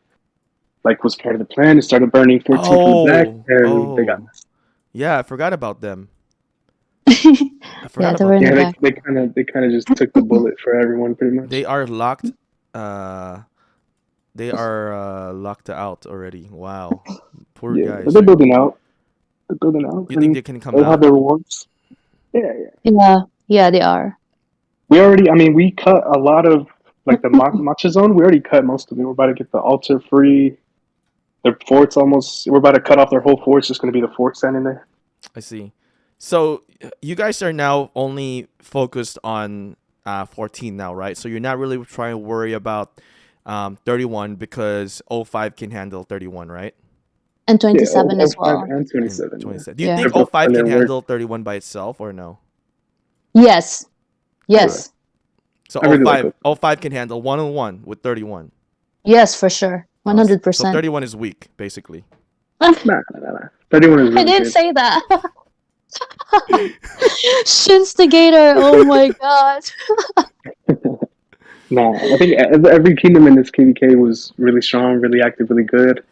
was part of the plan. It started burning 14 from the back, and they got messed up. Yeah, I forgot about them. They kind of just took the bullet for everyone, pretty much. They are locked. They are locked out already. Wow, poor guys. But they're building out. You think they can come they'll out? Have their rewards. Yeah, they are. We cut a lot of, like, the matcha zone. We already cut most of it. We're about to get the altar free. Their fort's almost. We're about to cut off their whole fort. It's just going to be the fort standing there. I see. So you guys are now only focused on 14 now, right? So you're not really trying to worry about 31 because 05 can handle 31, right? And Yeah, 27 as 05 well. and And 27. Yeah. 27. Do you Yeah. think They're both 05 in can their work. handle 31 by itself or no? Yes. Yeah. Yes. So I really 05, like 05 can handle 1-on-1 with 31. Yes, for sure. So 100%. 31 is weak, basically. Nah. 31 is I really didn't good. say that. Shinstigator. Oh my god. Nah, I think every kingdom in this KvK was really strong, really active, really good.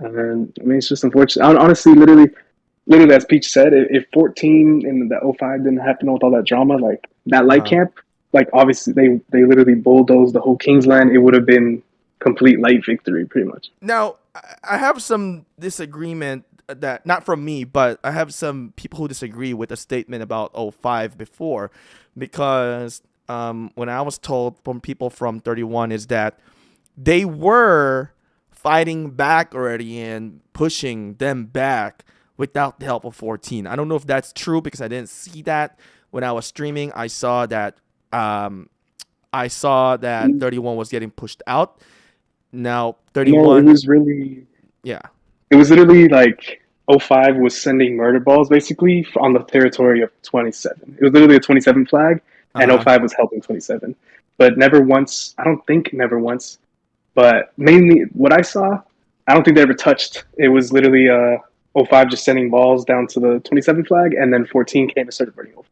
And then, I mean, it's just unfortunate. Honestly, literally, as Peach said, if 14 and the 05 didn't happen with all that drama, like that light Uh-huh. camp, like obviously they literally bulldozed the whole Kingsland. It would have been complete light victory, pretty much. Now, I have some disagreement that, not from me, but I have some people who disagree with a statement about 05 before, because when I was told from people from 31 is that they were fighting back already and pushing them back without the help of 14. I don't know if that's true because I didn't see that when I was streaming. I saw that 31 was getting pushed out. Now No, 31, yeah. it was literally like 05 was sending murder balls basically on the territory of 27. It was literally a 27 flag, and Uh-huh. 05 was helping 27. But never once, I don't think never once, but mainly what I saw, I don't think they ever touched. It was literally 05 just sending balls down to the 27 flag, and then 14 came and started burning 05.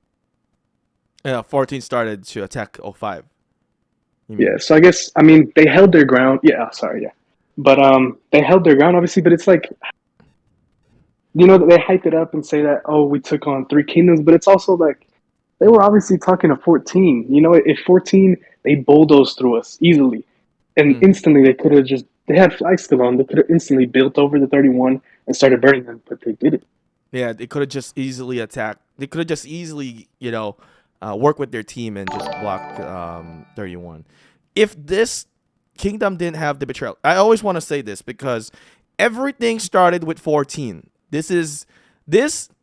Yeah, 14 started to attack 05. You mean? Yeah, so I guess, I mean, they held their ground. Yeah, sorry, yeah. But they held their ground, obviously, but it's like, you know, they hype it up and say that, oh, we took on 3 kingdoms, but it's also like, they were obviously talking to 14. You know, if 14, they bulldozed through us easily. And instantly they could have just, they had flags still on, they could have instantly built over the 31 and started burning them, but they didn't. Yeah, they could have just easily attacked. They could have just easily, work with their team and just block 31. If this kingdom didn't have the betrayal, I always want to say this because everything started with 14. This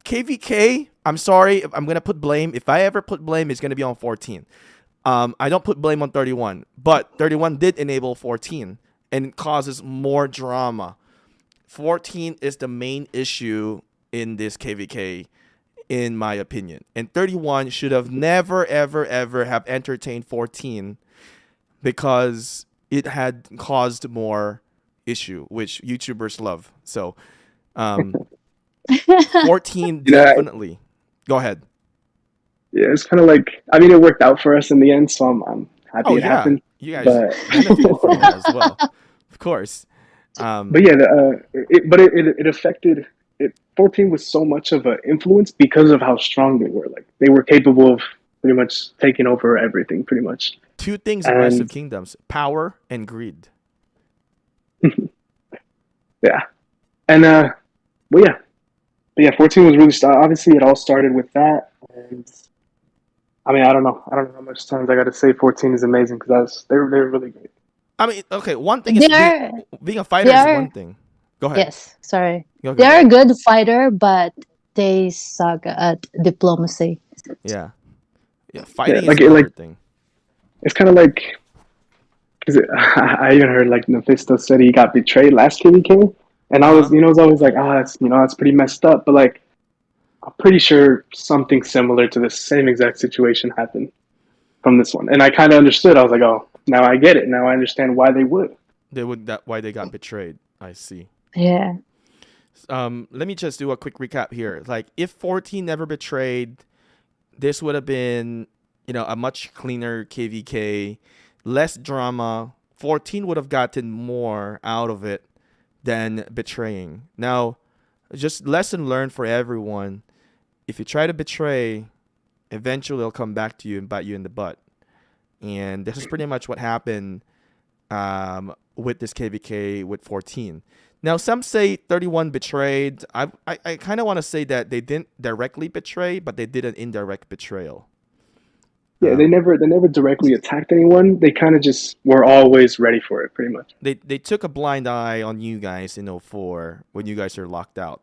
KvK. I'm sorry if I'm gonna put blame. If I ever put blame, it's gonna be on 14. I don't put blame on 31, but 31 did enable 14 and it causes more drama. 14 is the main issue in this KvK, in my opinion. And 31 should have never, ever, ever have entertained 14 because it had caused more issue, which YouTubers love. So, 14 You know, definitely. Go ahead. yeah, it's kind of like, I mean, it worked out for us in the end, so I'm happy Oh it yeah, happened. you guys But benefited from that as well, of course. but yeah, it affected it. 14 was so much of an influence because of how strong they were. Like they were capable of pretty much taking over everything, pretty much. Two things in Rise of And Kingdoms: power and greed. yeah, and but yeah, 14 was really obviously it all started with that. And I mean, I don't know how much times I got to say 14 is amazing because they were really great. I mean, okay, one thing is They're being a fighter they is are one thing. Go ahead. yes, sorry. Go. They're a good fighter, but they suck at diplomacy. Yeah. Yeah, Yeah, fighting is like another thing. it's kind of like because I even heard like Mephisto said he got betrayed last KvK, and I was Uh-huh. I was always like, that's pretty messed up. But like I'm pretty sure something similar to the same exact situation happened from this one, and I kind of understood. I was like, oh, now I get it. Now I understand why they would. Why they got betrayed. I see. Yeah. Let me just do a quick recap here. Like, if 14 never betrayed, this would have been, a much cleaner KvK, less drama. 14 would have gotten more out of it than betraying. Now, just lesson learned for everyone. If you try to betray, eventually it'll come back to you and bite you in the butt. And this is pretty much what happened with this KvK with 14. Now, some say 31 betrayed. I kind of want to say that they didn't directly betray, but they did an indirect betrayal. Yeah, they never directly attacked anyone. They kind of just were always ready for it, pretty much. They took a blind eye on you guys in 04 when you guys are locked out.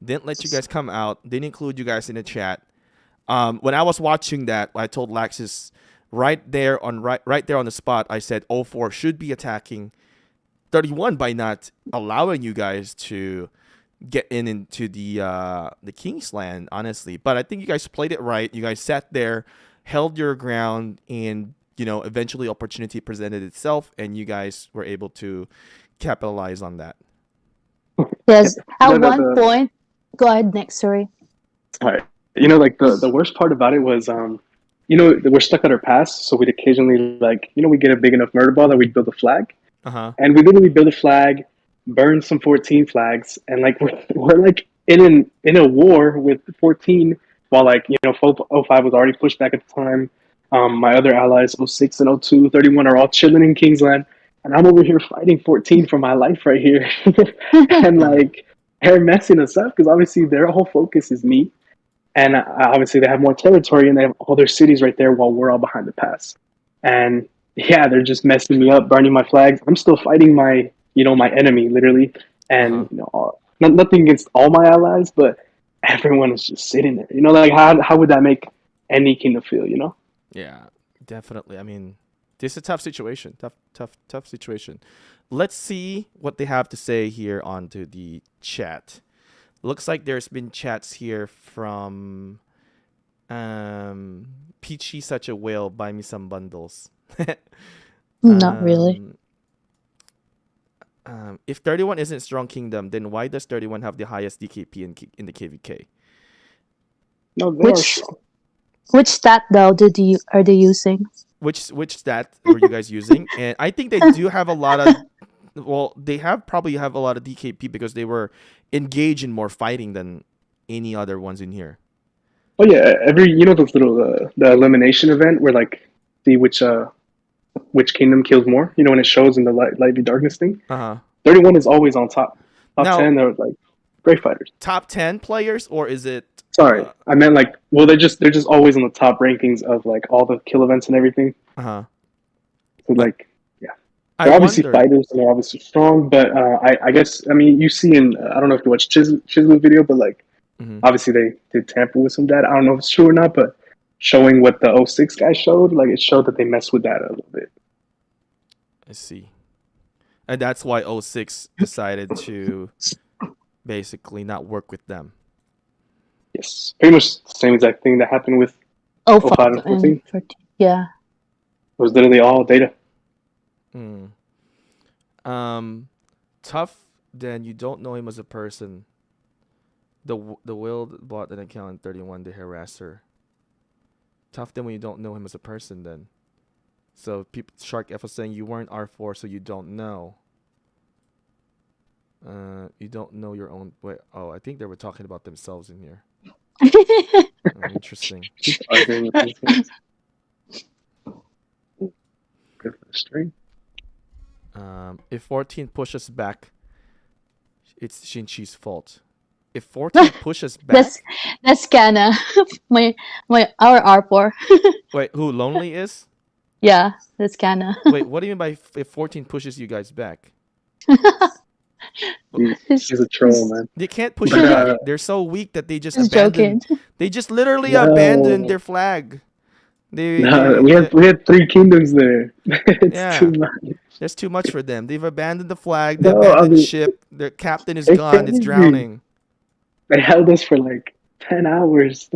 didn't let you guys come out, didn't include you guys in the chat. When I was watching that, I told Laxus right there on the spot. I said 04 should be attacking 31 by not allowing you guys to get into the King's Land, honestly. But I think you guys played it right. You guys sat there, held your ground, and eventually opportunity presented itself, and you guys were able to capitalize on that. Yes. At one point, go ahead, Nick. Sorry. All right. Like the worst part about it was, we're stuck at our pass, so we'd occasionally we get a big enough murder ball that we'd build a flag, and we literally build a flag, burn some 14 flags, and we're like in a war with 14, while 05 was already pushed back at the time. My other allies 06 and 02, 31 are all chilling in Kingsland, and I'm over here fighting 14 for my life right here, and they're messing us up because obviously their whole focus is me. And obviously they have more territory and they have all their cities right there while we're all behind the pass. And yeah, they're just messing me up, burning my flags. I'm still fighting my enemy, literally. And, nothing against all my allies, but everyone is just sitting there. How would that make any kingdom feel, Yeah, definitely. I mean, this is a tough situation. Tough situation. Let's see what they have to say here onto the chat. Looks like there's been chats here from Peachy Such a Whale, buy me some bundles. Not really. If 31 isn't strong kingdom, then why does 31 have the highest DKP in the KvK? No, they are strong. Which stat though are they using? Which stat were you guys using? And I think they do have a lot of they probably have a lot of DKP because they were engaged in more fighting than any other ones in here. Oh yeah, every those little the elimination event where see which kingdom kills more. When it shows in the light v darkness thing. 31 is always on top. Top 10, they're great fighters. Top 10 players, or is it? Sorry, I meant they're just always on the top rankings of all the kill events and everything. So they're obviously fighters and they're obviously strong, but I guess you see in I don't know if you watched Chisle's video, but obviously they did tamper with some data. I don't know if it's true or not, but showing what the 06 guy showed, it showed that they messed with data a little bit. I see, and that's why 06 decided to basically not work with them. Yes, pretty much the same exact thing that happened with 05 and 14. Yeah, it was literally all data. Tough. Then you don't know him as a person. The will bought an account in 31. The harasser. Tough. Then when you don't know him as a person, then. So Shark F was saying you weren't R4, so you don't know. You don't know your own. Wait. Oh, I think they were talking about themselves in here. Interesting. Good for the stream. If 14 pushes back, it's Shinchi's fault. If 14 pushes back, that's Kana, our R4. Wait, who Lonely is? Yeah, that's Kana. Wait, what do you mean by if 14 pushes you guys back? She's a troll, man. They can't push you back. They're so weak that they just abandoned. They just literally abandoned their flag. We had 3 kingdoms there. It's too much. There's too much for them. They've abandoned the flag. They abandoned the ship. Their captain is gone. It's drowning. They held us for 10 hours.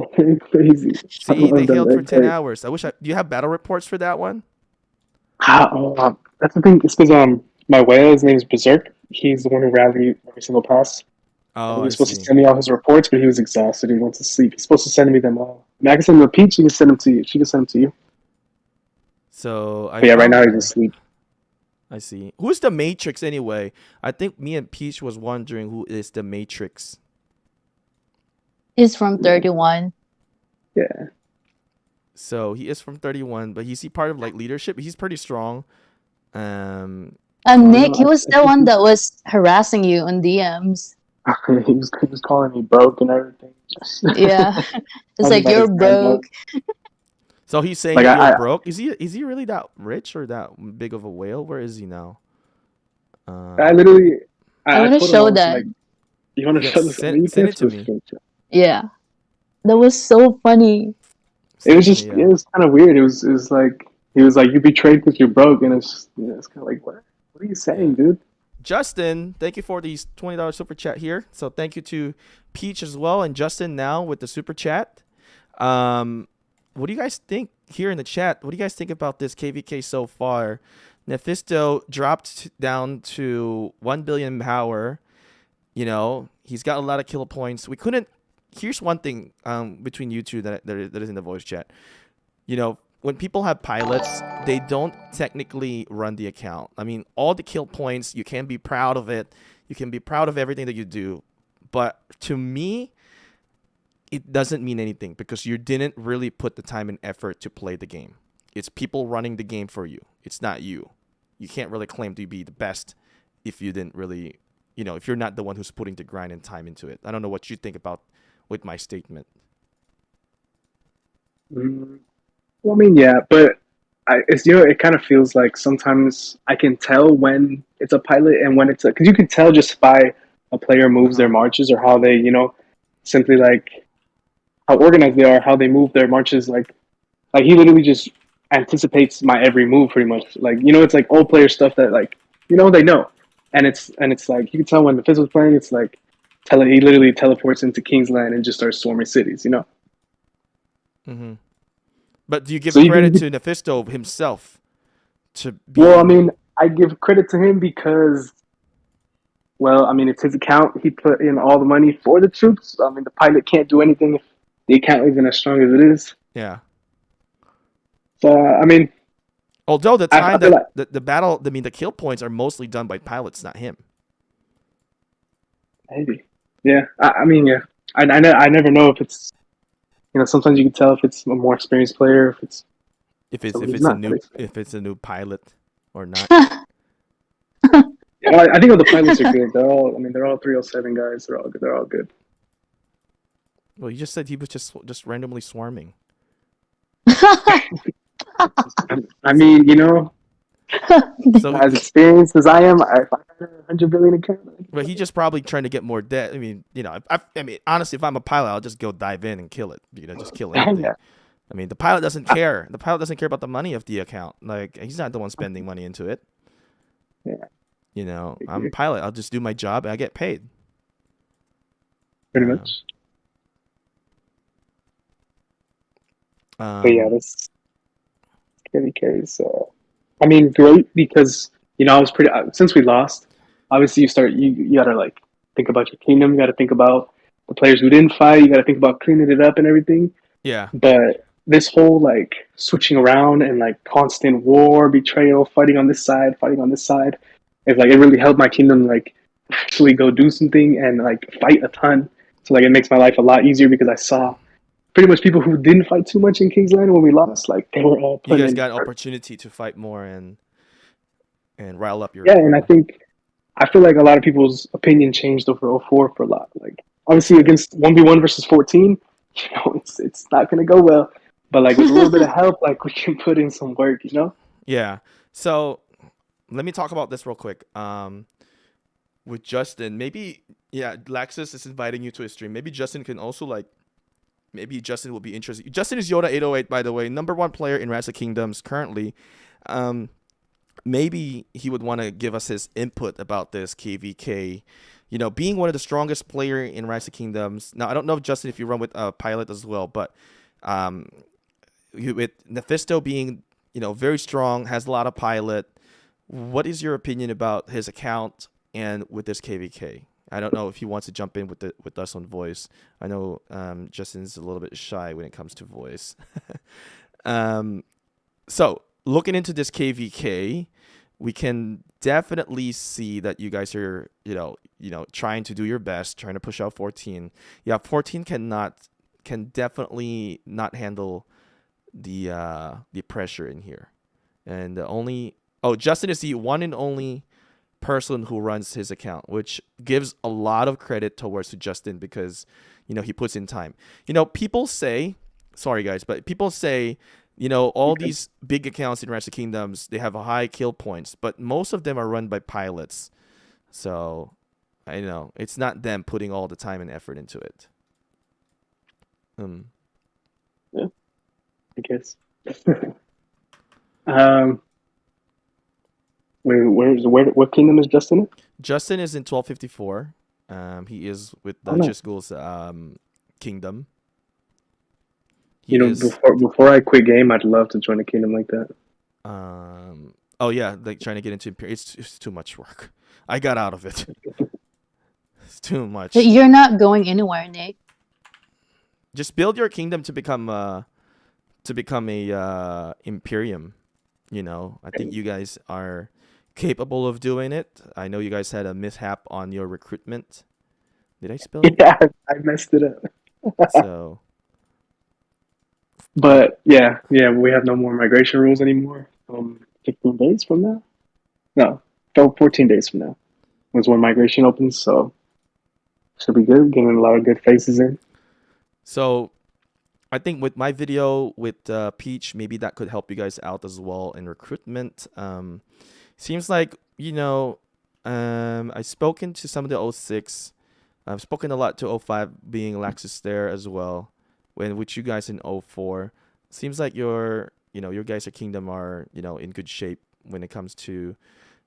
Crazy. See, they held for 10 hours. Do you have battle reports for that one? That's the thing. It's because my whale, his name is Berserk. He's the one who rallied every single pass. Oh, he was supposed to send me all his reports, but he was exhausted. He went to sleep. He's supposed to send me them all. I can send him to Peach. She can send them to you. She can send them to you. So right now he's asleep. I see. Who's the Matrix anyway? I think me and Peach was wondering who is the Matrix. He's from 31. Yeah. So he is from 31, but is he part of leadership? He's pretty strong. Nick, he was the one that was harassing you on DMs. he was calling me broke and everything. Yeah, it's you're broke. So he's saying you're broke. Is he really that rich or that big of a whale? Where is he now? I want to show that. You want to Yeah, show this? I mean, you send can it to show me. this. Yeah, that was so funny. It Send was it to me. just, Yeah. it was kind of weird. It was like, he was like, you betrayed because you're broke. And it's just, it's kind of like, what are you Yeah. saying, dude? Justin, thank you for these $20 super chat here. So thank you to Peach as well, and Justin now with the super chat. What do you guys think here in the chat? What do you guys think about this KvK so far? Nephisto dropped down to 1 billion power. You know, he's got a lot of kill points. We couldn't. Here's one thing between you two that is in the voice chat. You know, when people have pilots, they don't technically run the account. I mean, all the kill points, you can be proud of it. You can be proud of everything that you do. But to me, it doesn't mean anything because you didn't really put the time and effort to play the game. It's people running the game for you. It's not you. You can't really claim to be the best if you didn't really, you know, if you're not the one who's putting the grind and time into it. I don't know what you think about with my statement. Well, I mean, yeah, but it's, you know, it kind of feels like sometimes I can tell when it's a pilot and when it's because you can tell just by a player moves their marches or how they, you know, simply like how organized they are, how they move their marches. Like he literally just anticipates my every move pretty much. Like, you know, it's like old player stuff that like, you know, they know. And it's like you can tell when the Fizz was playing, it's like he literally teleports into Kingsland and just starts swarming cities, you know? Mm-hmm. But do you give So credit to Nephisto himself to be? Well, I mean, I give credit to him because, well, I mean, it's his account. He put in all the money for the troops. I mean, the pilot can't do anything if the account isn't as strong as it is. Yeah. So, I mean, although the time I feel that like, the battle, I mean, the kill points are mostly done by pilots, not him. maybe, yeah. I mean, yeah. I never know if it's, you know, sometimes you can tell if it's a more experienced player, if it's if it's a new pilot or not. Yeah, I think all the pilots are good. They're all 307 guys. They're all good. They're all good. Well, you just said he was just randomly swarming. I mean, you know, So as experienced as I am, if I had 100 billion account. but he just probably trying to get more debt. I mean, you know, I mean, honestly, if I'm a pilot, I'll just go dive in and kill it. You know, just kill anything. Yeah. I mean, the pilot doesn't care. The pilot doesn't care about the money of the account. Like, he's not the one spending money into it. Yeah. You know, I'm a pilot. I'll just do my job and I get paid. Pretty much. But yeah, this KvK is, I mean, great because, you know, I was pretty, since we lost, obviously you got to like think about your kingdom. You got to think about the players who didn't fight. You got to think about cleaning it up and everything. Yeah. But this whole like switching around and like constant war, betrayal, fighting on this side, it's like it really helped my kingdom like actually go do something and like fight a ton. So like it makes my life a lot easier because I saw pretty much people who didn't fight too much in Kingsland when we lost, like they were all you putting guys in got an effort. opportunity to fight more and rile up your Yeah, crew. and I feel like a lot of people's opinion changed over 04 for a lot. Like obviously against 1v1 versus 14, you know, it's not gonna go well. But like with a little bit of help, like we can put in some work, you know? Yeah. So let me talk about this real quick. With Justin, maybe Laxus is inviting you to a stream. Maybe Justin can also like. Maybe Justin will be interested. Justin is Yoda 808, by the way, #1 player in Rise of Kingdoms currently. Maybe he would want to give us his input about this KvK. You know, being one of the strongest player in Rise of Kingdoms. Now, I don't know if Justin, if you run with a pilot as well, but with Mephisto being, you know, very strong, has a lot of pilot. What is your opinion about his account and with this KvK? I don't know if he wants to jump in with us on voice. I know Justin's a little bit shy when it comes to voice. So looking into this KvK, we can definitely see that you guys are, you know, trying to do your best, trying to push out 14. Yeah, 14 can definitely not handle the pressure in here. And Justin is the one and only person who runs his account, which gives a lot of credit towards to Justin because, you know, he puts in time. You know, people say, sorry guys, but people say, you know, all these big accounts in Rise of Kingdoms, they have a high kill points, but most of them are run by pilots. So I know it's not them putting all the time and effort into it. Yeah, I guess. Wait, what kingdom is Justin in? Justin is in 1254. He is with Oh, nice. Duchess Ghoul's kingdom. He You know, is. before I quit game, I'd love to join a kingdom like that. Oh yeah, like trying to get into Imperium. It's too much work. I got out of it. It's too much. You're not going anywhere, Nick. Just build your kingdom to become a Imperium. You know, I think you guys are capable of doing it. I know you guys had a mishap on your recruitment. Did I spell it? Yeah, I messed it up. So, But yeah, we have no more migration rules anymore. 15 days from now? No, 14 days from now was when migration opens. So should be good. Getting a lot of good faces in. so I think with my video with Peach, maybe that could help you guys out as well in recruitment. Seems like, I've spoken to some of the 06. I've spoken a lot to 05, being Laxus there as well. When with you guys in 04, seems like your guys' kingdom are, in good shape when it comes to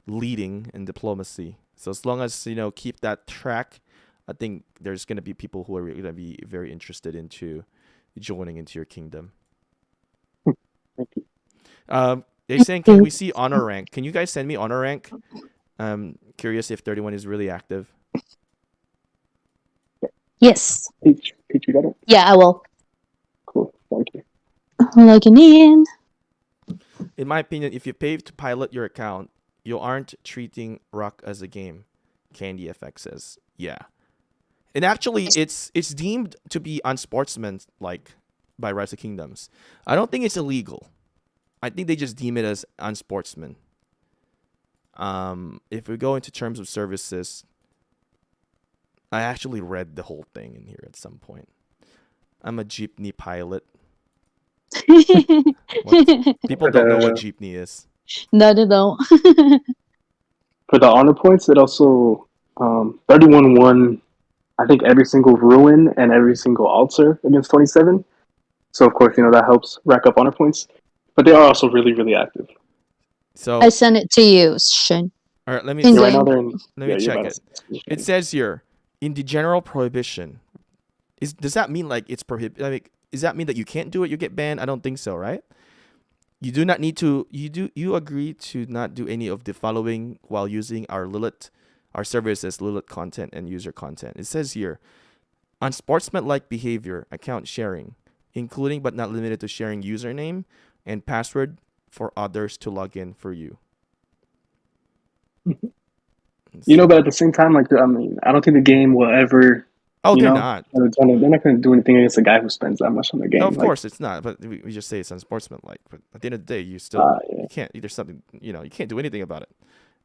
leading and diplomacy. So as long as, keep that track, I think there's going to be people who are going to be very interested into joining into your kingdom. Thank you. They're saying, can we see honor rank? Can you guys send me honor rank? Curious if 31 is really active. Yes. Peach, you got it? Yeah, I will. Cool. Thank you. Logging in. In my opinion, if you pay to pilot your account, you aren't treating RoK as a game. Candy FX says, yeah. And actually, it's deemed to be unsportsmanlike by Rise of Kingdoms. I don't think it's illegal. I think they just deem it as unsportsman. If we go into terms of services, I actually read the whole thing in here at some point. I'm a jeepney pilot. People don't know what jeepney is. No, they don't. For the honor points, it also 31 won, I think, every single ruin and every single altar against 27. So of course, that helps rack up honor points. But they are also really, really active. So I sent it to you, Shin. all right, let me In Right now game. they're in. let me check it. It says here, in the general prohibition, does that mean like it's prohibited? Like, does that mean that you can't do it? You get banned? I don't think so, right? You do not need to. You agree to not do any of the following while using our services, Lilith content and user content. It says here, unsportsmanlike behavior, account sharing, including but not limited to sharing username and password for others to log in for you. But at the same time, like, I don't think the game will ever. Oh, they're not. They're not going to do anything against a guy who spends that much on the game. No, of course it's not. But we just say it's unsportsmanlike. But at the end of the day, you still you can't. There's something you can't do anything about it,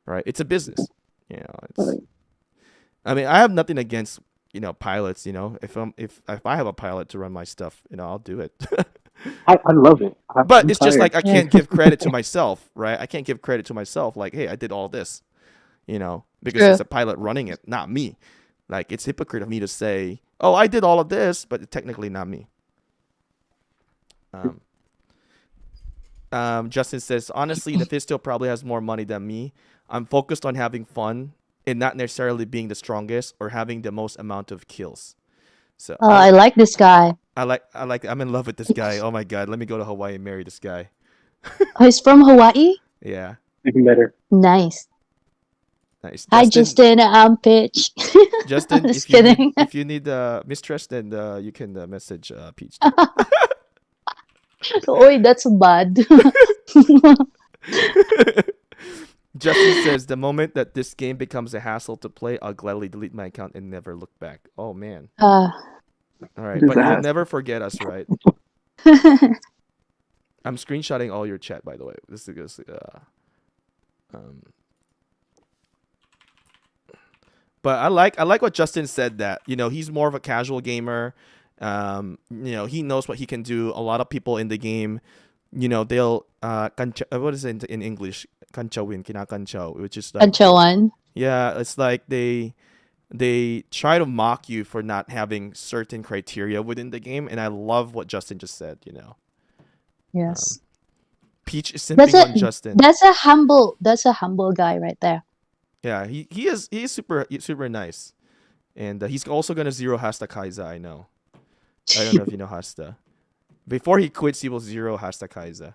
right? It's a business. It's. I mean, I have nothing against pilots. If I have a pilot to run my stuff, I'll do it. I love it. But it's just like I can't give credit to myself, right? I can't give credit to myself like, hey, I did all this, because it's a pilot running it, not me. Like, it's hypocrite of me to say, oh, I did all of this, but it's technically not me. Justin says, honestly, Mephisto probably has more money than me. I'm focused on having fun and not necessarily being the strongest or having the most amount of kills. So I like this guy. I'm in love with this guy. Oh my God, let me go to Hawaii and marry this guy. Oh, he's from Hawaii? Yeah. Even better. Nice. Hi, Justin. I'm Pitch. Justin, if you need mistress, then you can message Peach. Oi, that's bad. Justin says, the moment that this game becomes a hassle to play, I'll gladly delete my account and never look back. Oh, man. All right, but you'll never forget us, right? I'm screenshotting all your chat, by the way. This is But I like what Justin said, that he's more of a casual gamer. He knows what he can do. A lot of people in the game, they'll what is it in English? Kanchawin, kinakanchaw, which is like Kanchawan. yeah, it's like they they try to mock you for not having certain criteria within the game, and I love what Justin just said. Yes. Peach is That's simping a on Justin. that's a humble guy right there. Yeah, he is super nice, and he's also gonna zero Hasta Kaiser. I know. I don't know if you know Hasta. Before he quits, he will zero Hasta Kaiser.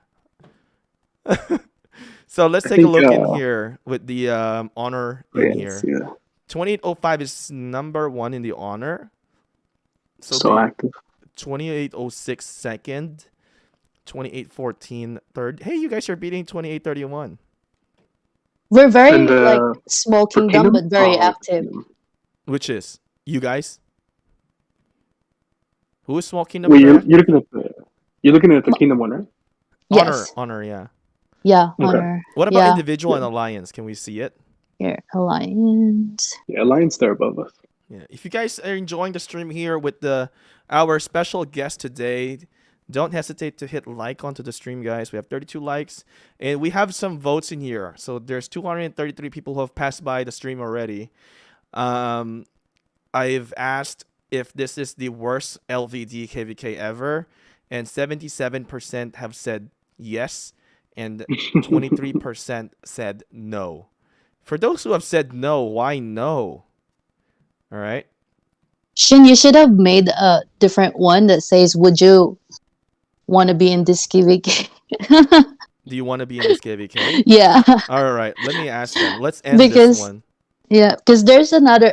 So let's I take a think, look in here with the honor in let's here. see that. 2805 is number 1 in the honor. So active. 2806 second. 2814 third. Hey, you guys are beating 2831. We're very And like small for kingdom, but very Oh, active. Which is you guys? Who is small kingdom? Wait, Very active? you're looking at the kingdom one, right? Yes. Honor, yeah. Yeah, Okay. honor. What about Yeah. individual and alliance? Can we see it? Here, alliance. Yeah, Alliance there above us. Yeah. If you guys are enjoying the stream here with our special guest today, don't hesitate to hit like onto the stream, guys. We have 32 likes, and we have some votes in here. So there's 233 people who have passed by the stream already. I've asked if this is the worst LvD KvK ever, and 77% have said yes, and 23% said no. For those who have said no, why no? All right. Shin, you should have made a different one that says, "Would you want to be in this KvK?" Do you want to be in this KvK? Yeah. All right. Let me ask them. Let's end Because this one. yeah, because there's another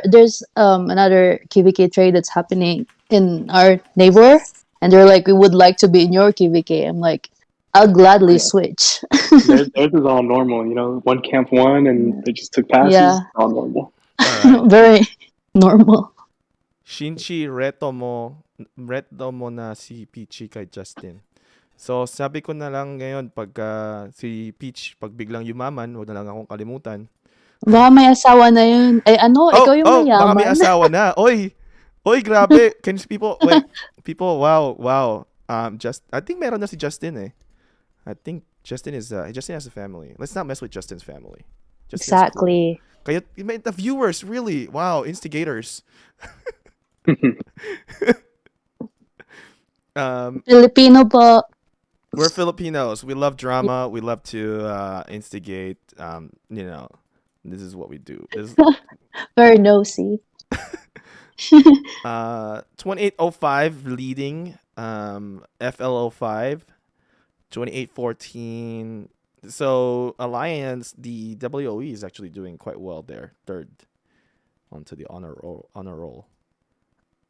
KvK trade that's happening in our neighbor, and they're like, "We would like to be in your KvK." I'm like, I'll gladly switch. Theirs is all normal, one camp won and they just took passes. Yeah. All normal. All right. Very normal. Shinchi, reto mo na si Peachy kay Justin. So, sabi ko na lang ngayon, si Peach, pag biglang yumaman, huwag na lang akong kalimutan. Baka may asawa na yun. Ay, ikaw yung mayaman. Baka may asawa na. Oy, grabe. Can people, wow. I think meron na si Justin eh. I think Justin has a family. Let's not mess with Justin's family. Justin Exactly. Kaya the viewers really, wow, instigators. Filipino po. We're Filipinos. We love drama. We love to instigate. This is what we do. Very nosy. 2805 leading. FL05. 2814. So Alliance, the WOE is actually doing quite well there. Third onto the honor roll.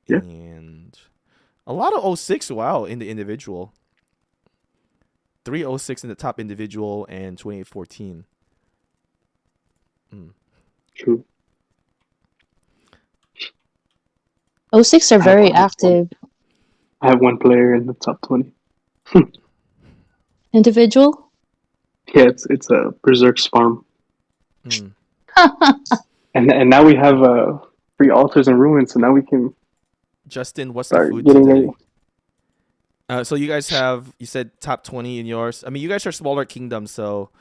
Yeah. And a lot of 06, wow, in the individual. 306 in the top individual and 2814. True. 06 are very active. I have one player in the top 20. Individual? Yeah, it's a Berserk's farm. Mm. And now we have free altars and ruins, so now we can Justin, what's the start food getting today? a So you guys have, you said top 20 in yours. I mean, you guys are smaller kingdoms, so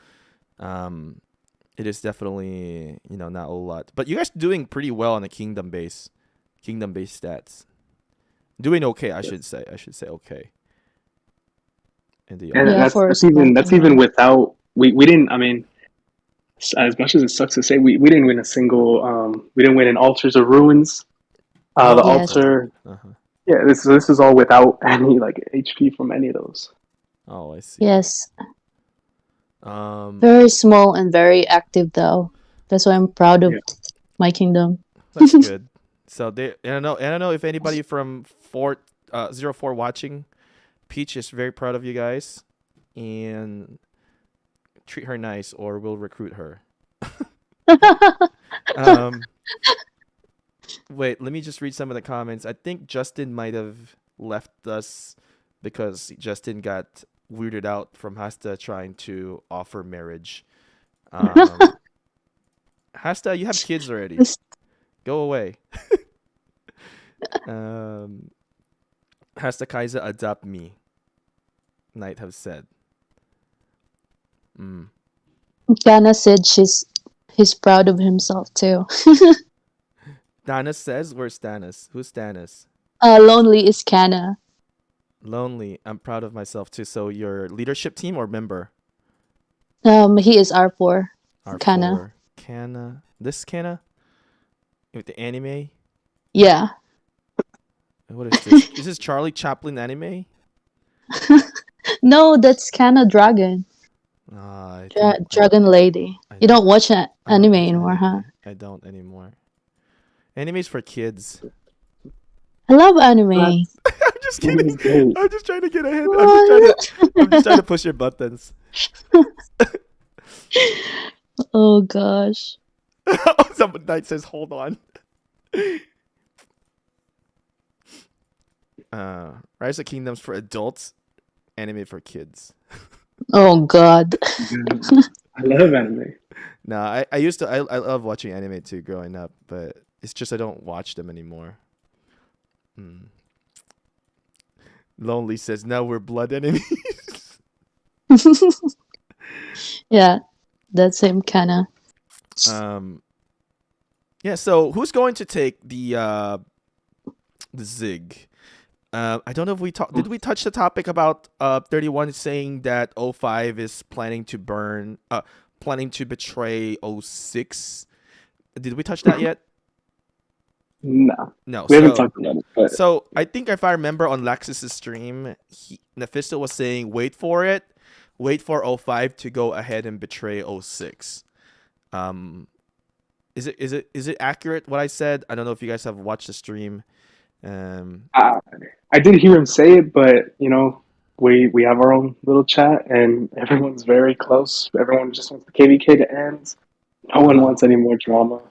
it is definitely, not a lot. But you guys doing pretty well on the kingdom-based stats. Doing okay, I should say okay. and that's even without we didn't. I mean, as much as it sucks to say, we didn't win a single. We didn't win an altars or ruins. The altar. Uh-huh. Yeah, this is all without any HP from any of those. Oh, I see. Yes. Very small and very active though. That's why I'm proud of my kingdom. That's good. So I don't know if anybody from 04 watching. Peach is very proud of you guys, and treat her nice or we'll recruit her. Wait, let me just read some of the comments. I think Justin might have left us because Justin got weirded out from Hasta trying to offer marriage. Hasta, you have kids already. Go away. Hasta Kaiser adopt me. Knight have said. Gana said he's proud of himself too. Stannis says, where's Stannis? Who's Stannis? Lonely is Kana. Lonely. I'm proud of myself too. So your leadership team or member? He is R4. Kana. R4. Kana. This Kana? With the anime? Yeah. What is this? Is this Charlie Chaplin anime? No, that's Kana Dragon. Dragon Lady. You don't watch anime anymore, huh? I don't anymore. Anime's for kids. I love anime. I'm just kidding. I'm just trying to get ahead. What? I'm just trying to push your buttons. Oh gosh. Someone Knight says, hold on. Rise of Kingdoms for adults, anime for kids. Oh god. I love anime. No, I used to. I love watching anime too growing up, but it's just I don't watch them anymore. Lonely says, now we're blood enemies. Yeah, that's him Kana. Yeah, so who's going to take the Zig? I don't know if we did we touch the topic about 31 saying that 05 is planning to betray 06. Did we touch that yet? No. No. We haven't talked about it. But... So I think if I remember on Lexus's stream, Mephisto was saying, wait for it. Wait for 05 to go ahead and betray 06. Is it accurate what I said? I don't know if you guys have watched the stream. I did hear him say it, but you know, we have our own little chat, and everyone's very close. Everyone just wants the KvK to end. No one wants any more drama.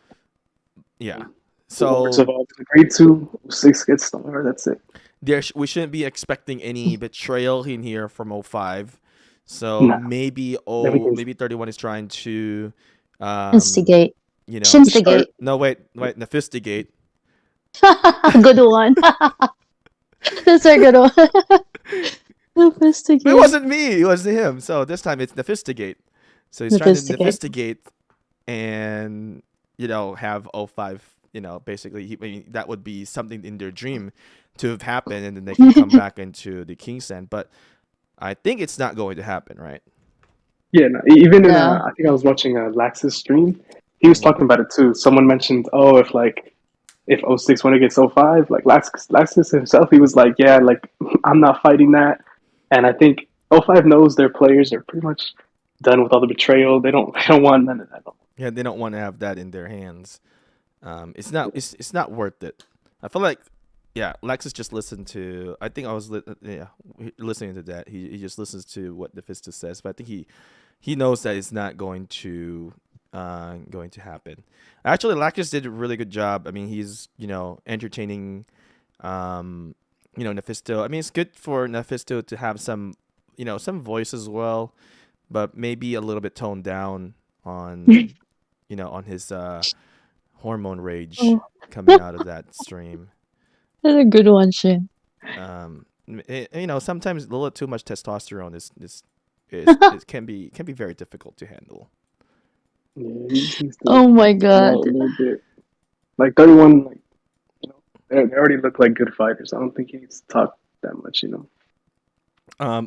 Yeah. So have all agreed to 6 gets star. That's it. We shouldn't be expecting any betrayal in here from 05. So maybe 31 is trying to instigate. You know, Shinstigate. No, wait, Nephistigate. Good one. That's a good one. Nephistigate. It wasn't me. It was him. So this time it's Nephistigate. So he's trying to Nephistigate and, have 05, basically that would be something in their dream to have happened, and then they can come back into the King's Stand. But I think it's not going to happen, right? Yeah, no, even in I think I was watching Lax's stream. He was talking about it too. Someone mentioned, if 06 went against 05, like Laxus himself, he was like, yeah, like I'm not fighting that. And I think 05 knows their players are pretty much done with all the betrayal. They don't want none of that. Yeah, they don't want to have that in their hands. It's not worth it. I feel like, Lexus just listened to. I think I was listening to that. He just listens to what Mephisto says, but I think he knows that it's not going to happen. Actually, Lactus did a really good job. I mean, he's entertaining Nephisto. I mean, it's good for Nephisto to have some voice as well, but maybe a little bit toned down on on his hormone rage coming out of that stream. That's a good one, Shin. Sometimes a little too much testosterone is it can be very difficult to handle. Yeah, oh my god! Like 31, they already look like good fighters. I don't think he needs to talk that much,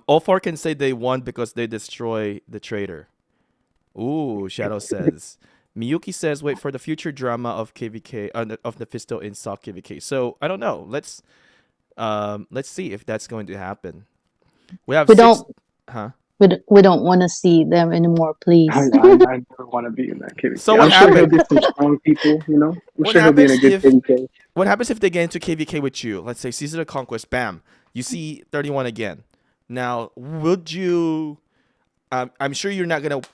All four can say they won because they destroy the traitor. Ooh, Shadow says. Miyuki says, wait for the future drama of KvK of Mephisto in Sock KvK. So I don't know. Let's see if that's going to happen. We don't want to see them anymore, please. I never want to be in that KvK. So what happens? Sure there'll be some strong people, I'm sure he'll be in a good KvK. What happens if they get into KvK with you? Let's say Season of Conquest, bam. You see 31 again. Now, would you... I'm sure you're not going to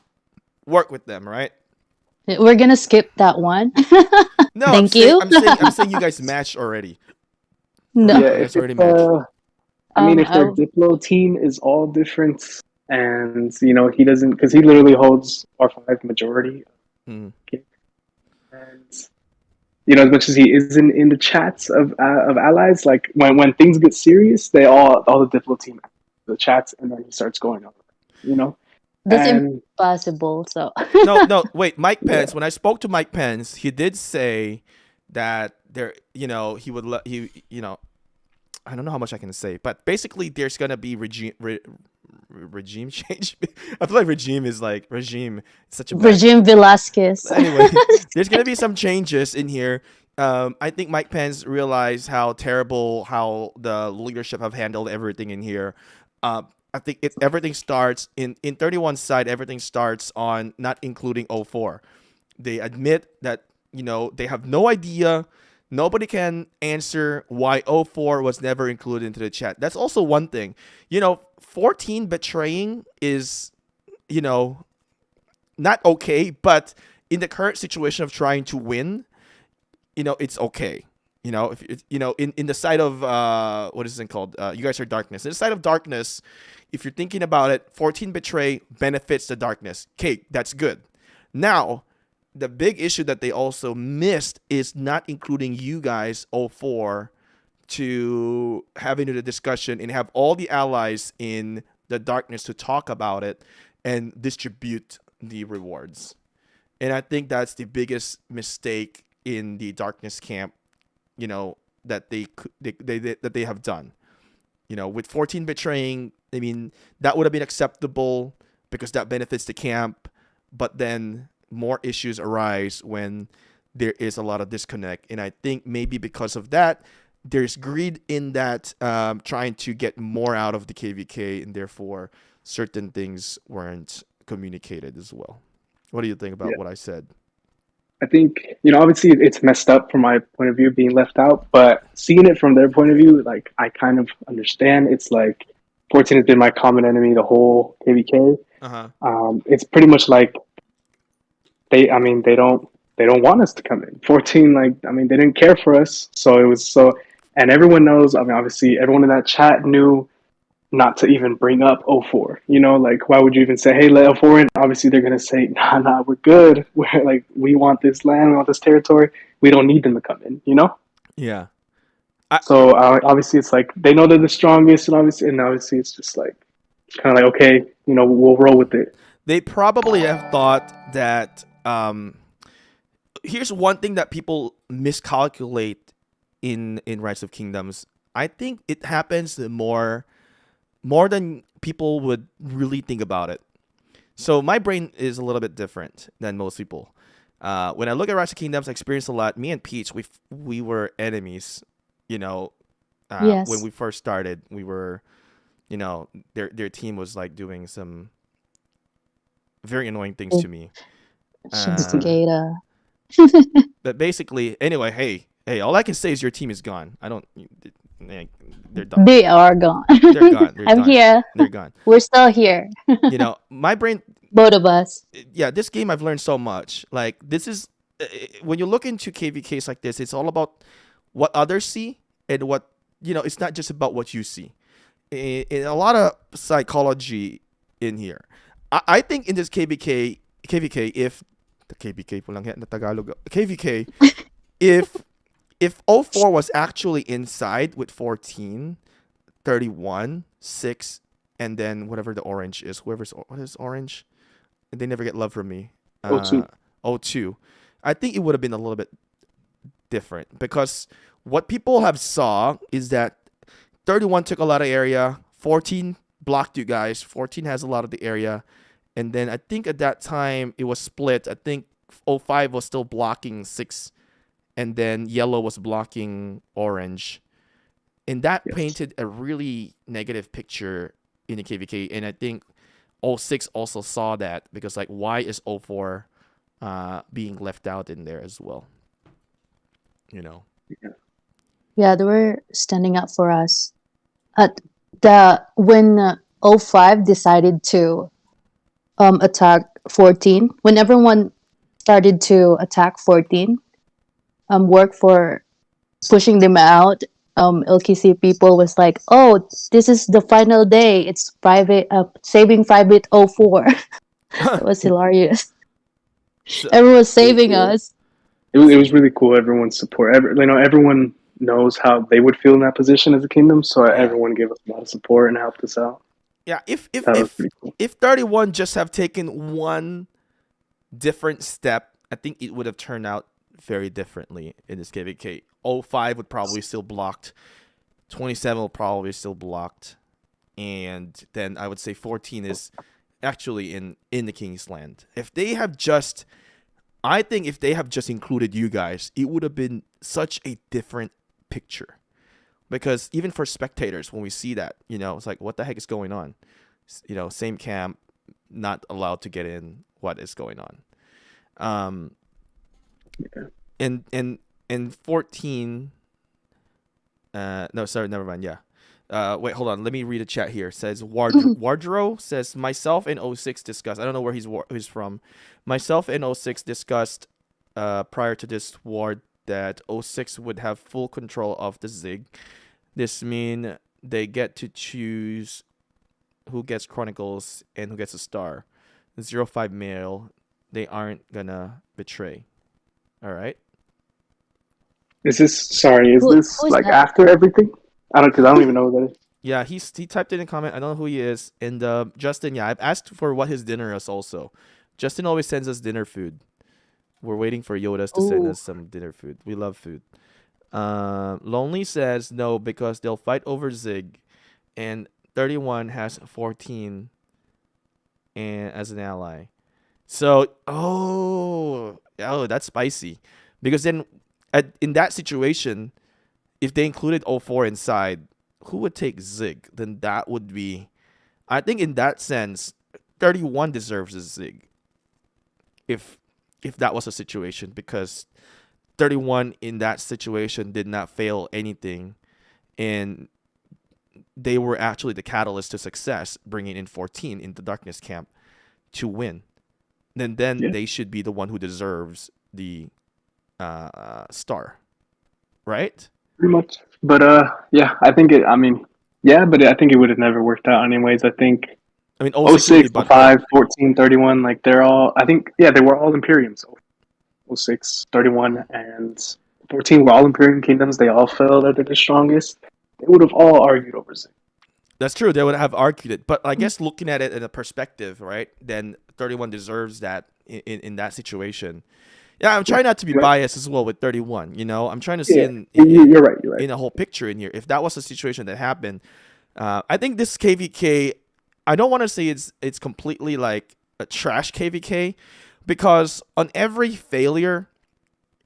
work with them, right? We're going to skip that one. No, Thank you. I'm saying you guys matched already. No. Yeah, if they're Diplo team is all different, and he doesn't, because he literally holds R5 majority. Okay. And as much as he isn't in the chats of allies, like when things get serious, all the Diplo team the chats, and then he starts going over. That's impossible. So no, wait. Mike Pence. When I spoke to Mike Pence, he did say that there, he would let I don't know how much I can say, but basically there's gonna be regime change. I feel like regime is like regime. It's such a bad. Regime Velasquez. Anyway, there's gonna be some changes in here. I think Mike Pence realized how terrible how the leadership have handled everything in here. I think everything starts in 31's side. Everything starts on not including O4. They admit that they have no idea. Nobody can answer why O4 was never included into the chat. That's also one thing. 14 betraying is, not okay, but in the current situation of trying to win, it's okay. If in the side of what is it called? You guys are darkness. In the side of darkness, if you're thinking about it, 14 betray benefits the darkness. Okay, that's good. Now, the big issue that they also missed is not including you guys, O4, to have into the discussion and have all the allies in the darkness to talk about it and distribute the rewards. And I think that's the biggest mistake in the darkness camp, that they have done. With 14 betraying, I mean, that would have been acceptable because that benefits the camp, but then more issues arise when there is a lot of disconnect. And I think maybe because of that, there's greed in that, trying to get more out of the KvK, and therefore certain things weren't communicated as well. What do you think about what I said? I think, obviously it's messed up from my point of view being left out, but seeing it from their point of view, like, I kind of understand. It's like 14 has been my common enemy the whole KvK. It's pretty much like they don't want us to come in. 14, they didn't care for us. So it was and everyone knows, obviously everyone in that chat knew not to even bring up O4. Why would you even say, hey, let O4 in? Obviously they're going to say, nah, we're good. We want this land, we want this territory. We don't need them to come in, Yeah. So obviously it's like, they know they're the strongest, and obviously it's just like, kind of like, okay, we'll roll with it. They probably have thought that, here's one thing that people miscalculate in Rise of Kingdoms. I think it happens more than people would really think about it. So my brain is a little bit different than most people. When I look at Rise of Kingdoms, I experienced a lot. Me and Peach, we were enemies. Yes. When we first started, we were, their team was like doing some very annoying things to me. Shinsuke. But basically, anyway, hey, all I can say is your team is gone. They're done. They are gone. They're gone. I'm here. They're gone. We're still here. My brain. Both of us. Yeah, this game I've learned so much. Like, this is when you look into KvKs like this, it's all about what others see and what it's not just about what you see. In a lot of psychology in here. I think in this KvK, if the KvK po lang yan na Tagalog, KvK, if O4 was actually inside with 14, 31, 6, and then whatever the orange is, what is orange? And they never get love from me. O2. I think it would have been a little bit different because what people have saw is that 31 took a lot of area, 14 blocked you guys, 14 has a lot of the area, and then I think at that time it was split. I think 05 was still blocking 6, and then yellow was blocking orange. And that painted a really negative picture in the KvK. And I think 06 also saw that because, like, why is 04 being left out in there as well? Yeah, they were standing up for us. When 05 decided to attack 14, when everyone started to attack 14, work for pushing them out, LKC people was like, oh, this is the final day. It's private saving Private 04. It was hilarious. Everyone was saving us. It was really cool. Everyone's support. Everyone knows how they would feel in that position as a kingdom. So everyone gave us a lot of support and helped us out. Yeah, if cool. if 31 just have taken one different step, I think it would have turned out very differently in this KvK. 05 would probably still blocked. 27 will probably still blocked. And then I would say 14 is actually in the King's Land. I think if they have just included you guys, it would have been such a different picture. Because even for spectators, when we see that, it's like, what the heck is going on? Same camp, not allowed to get in. What is going on? In 14, no, sorry, never mind. Yeah. Wait, hold on. Let me read a chat here. It says Wardrow says, myself and 06 discussed. I don't know where he's from. Myself and 06 discussed prior to this war that 06 would have full control of the Zig. This mean they get to choose who gets Chronicles and who gets a star. 05 male, they aren't gonna betray. All right. Is this like that? after everything? I don't even know what that is. Yeah, he typed in a comment. I don't know who he is. And Justin, yeah, I've asked for what his dinner is also. Justin always sends us dinner food. We're waiting for Yodas to send us some dinner food. We love food. Lonely says no because they'll fight over Zig, and 31 has 14 and as an ally. So that's spicy. Because then in that situation, if they included 04 inside, who would take Zig? Then that would be, I think in that sense, 31 deserves a Zig. If that was a situation, because 31 in that situation did not fail anything, and they were actually the catalyst to success, bringing in 14 in the darkness camp to win. Then they should be the one who deserves the star, right? Pretty much. But yeah, I think it. I mean, yeah, but I think it would have never worked out anyways. I think. I mean, 06, 05, 14, 31, like they're all. I think they were all Imperiums. 06, 31, and 14 were all Imperium kingdoms. They all felt that they're the strongest. They would have all argued over Zig. That's true. They would have argued it. But I guess looking at it in a perspective, right, then 31 deserves that in that situation. Yeah, I'm trying not to be biased as well with 31. I'm trying to see you're right. In a whole picture in here. If that was a situation that happened, I think this KvK, I don't want to say it's completely like a trash KvK, because on every failure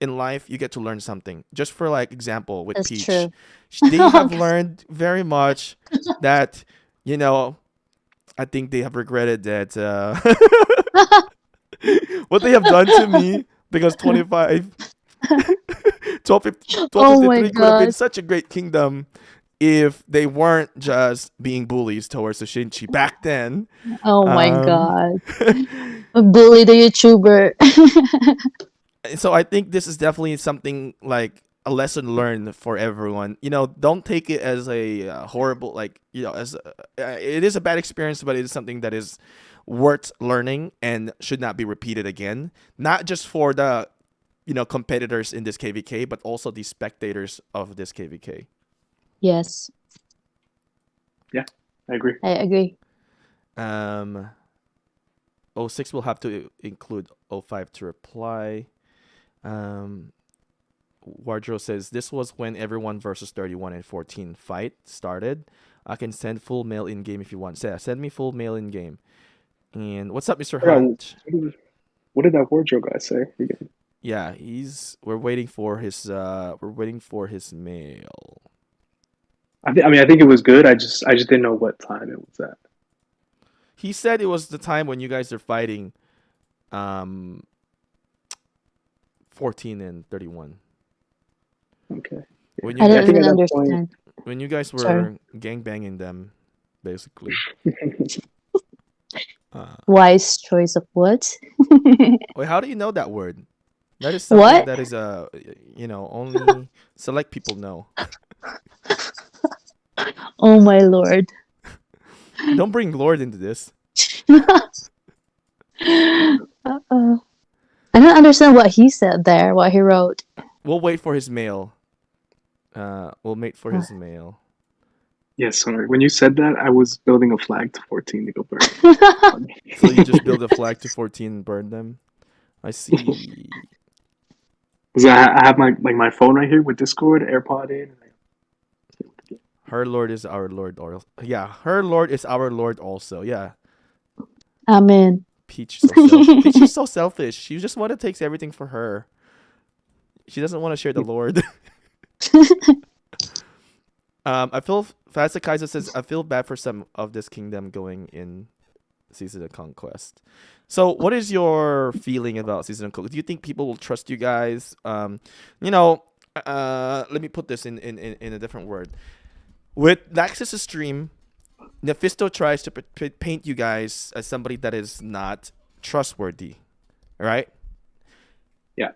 in life, you get to learn something. Just for like example with That's Peach, true. they have learned very much that I think they have regretted that what they have done to me, because 1253 could have been such a great kingdom if they weren't just being bullies towards the Shinchi back then. Oh my god. Bully the YouTuber. So I think this is definitely something like a lesson learned for everyone. Don't take it as a horrible, it is a bad experience, but it is something that is worth learning and should not be repeated again. Not just for the, competitors in this KvK, but also the spectators of this KvK. Yes. Yeah, I agree. 06 will have to include 05 to reply. Wardrobe says, this was when everyone versus 31 and 14 fight started. I can send full mail in game if you want. Send me full mail in game. And what's up, Mr. Hunt? What did that Wardrobe guy say again? Yeah, we're waiting for his mail. I think it was good. I just didn't know what time it was at. He said it was the time when you guys are fighting 14 and 31. Okay. When I didn't even understand. When you guys were gangbanging them, basically. Wise choice of words. Wait, how do you know that word? That is something that is only select people know. Oh my lord. Don't bring Lord into this. I don't understand what he said there, what he wrote. We'll wait for his mail. We'll wait for his mail. Yes, sorry. When you said that, I was building a flag to 14 to go burn. So you just build a flag to 14 and burn them? I see. Because I have my phone right here with Discord, AirPod in. Her Lord is our Lord. Or yeah, her Lord is our Lord also. Yeah. Amen. Peach is so selfish. Peach is so selfish. She just want to take everything for her. She doesn't want to share the Lord. I feel Fasta Kaiser says I feel bad for some of this kingdom going in Season of Conquest. So, what is your feeling about Season of Conquest? Do you think people will trust you guys? Let me put this in a different word. With Naxxus' stream, Nephisto tries to paint you guys as somebody that is not trustworthy, right? Yeah.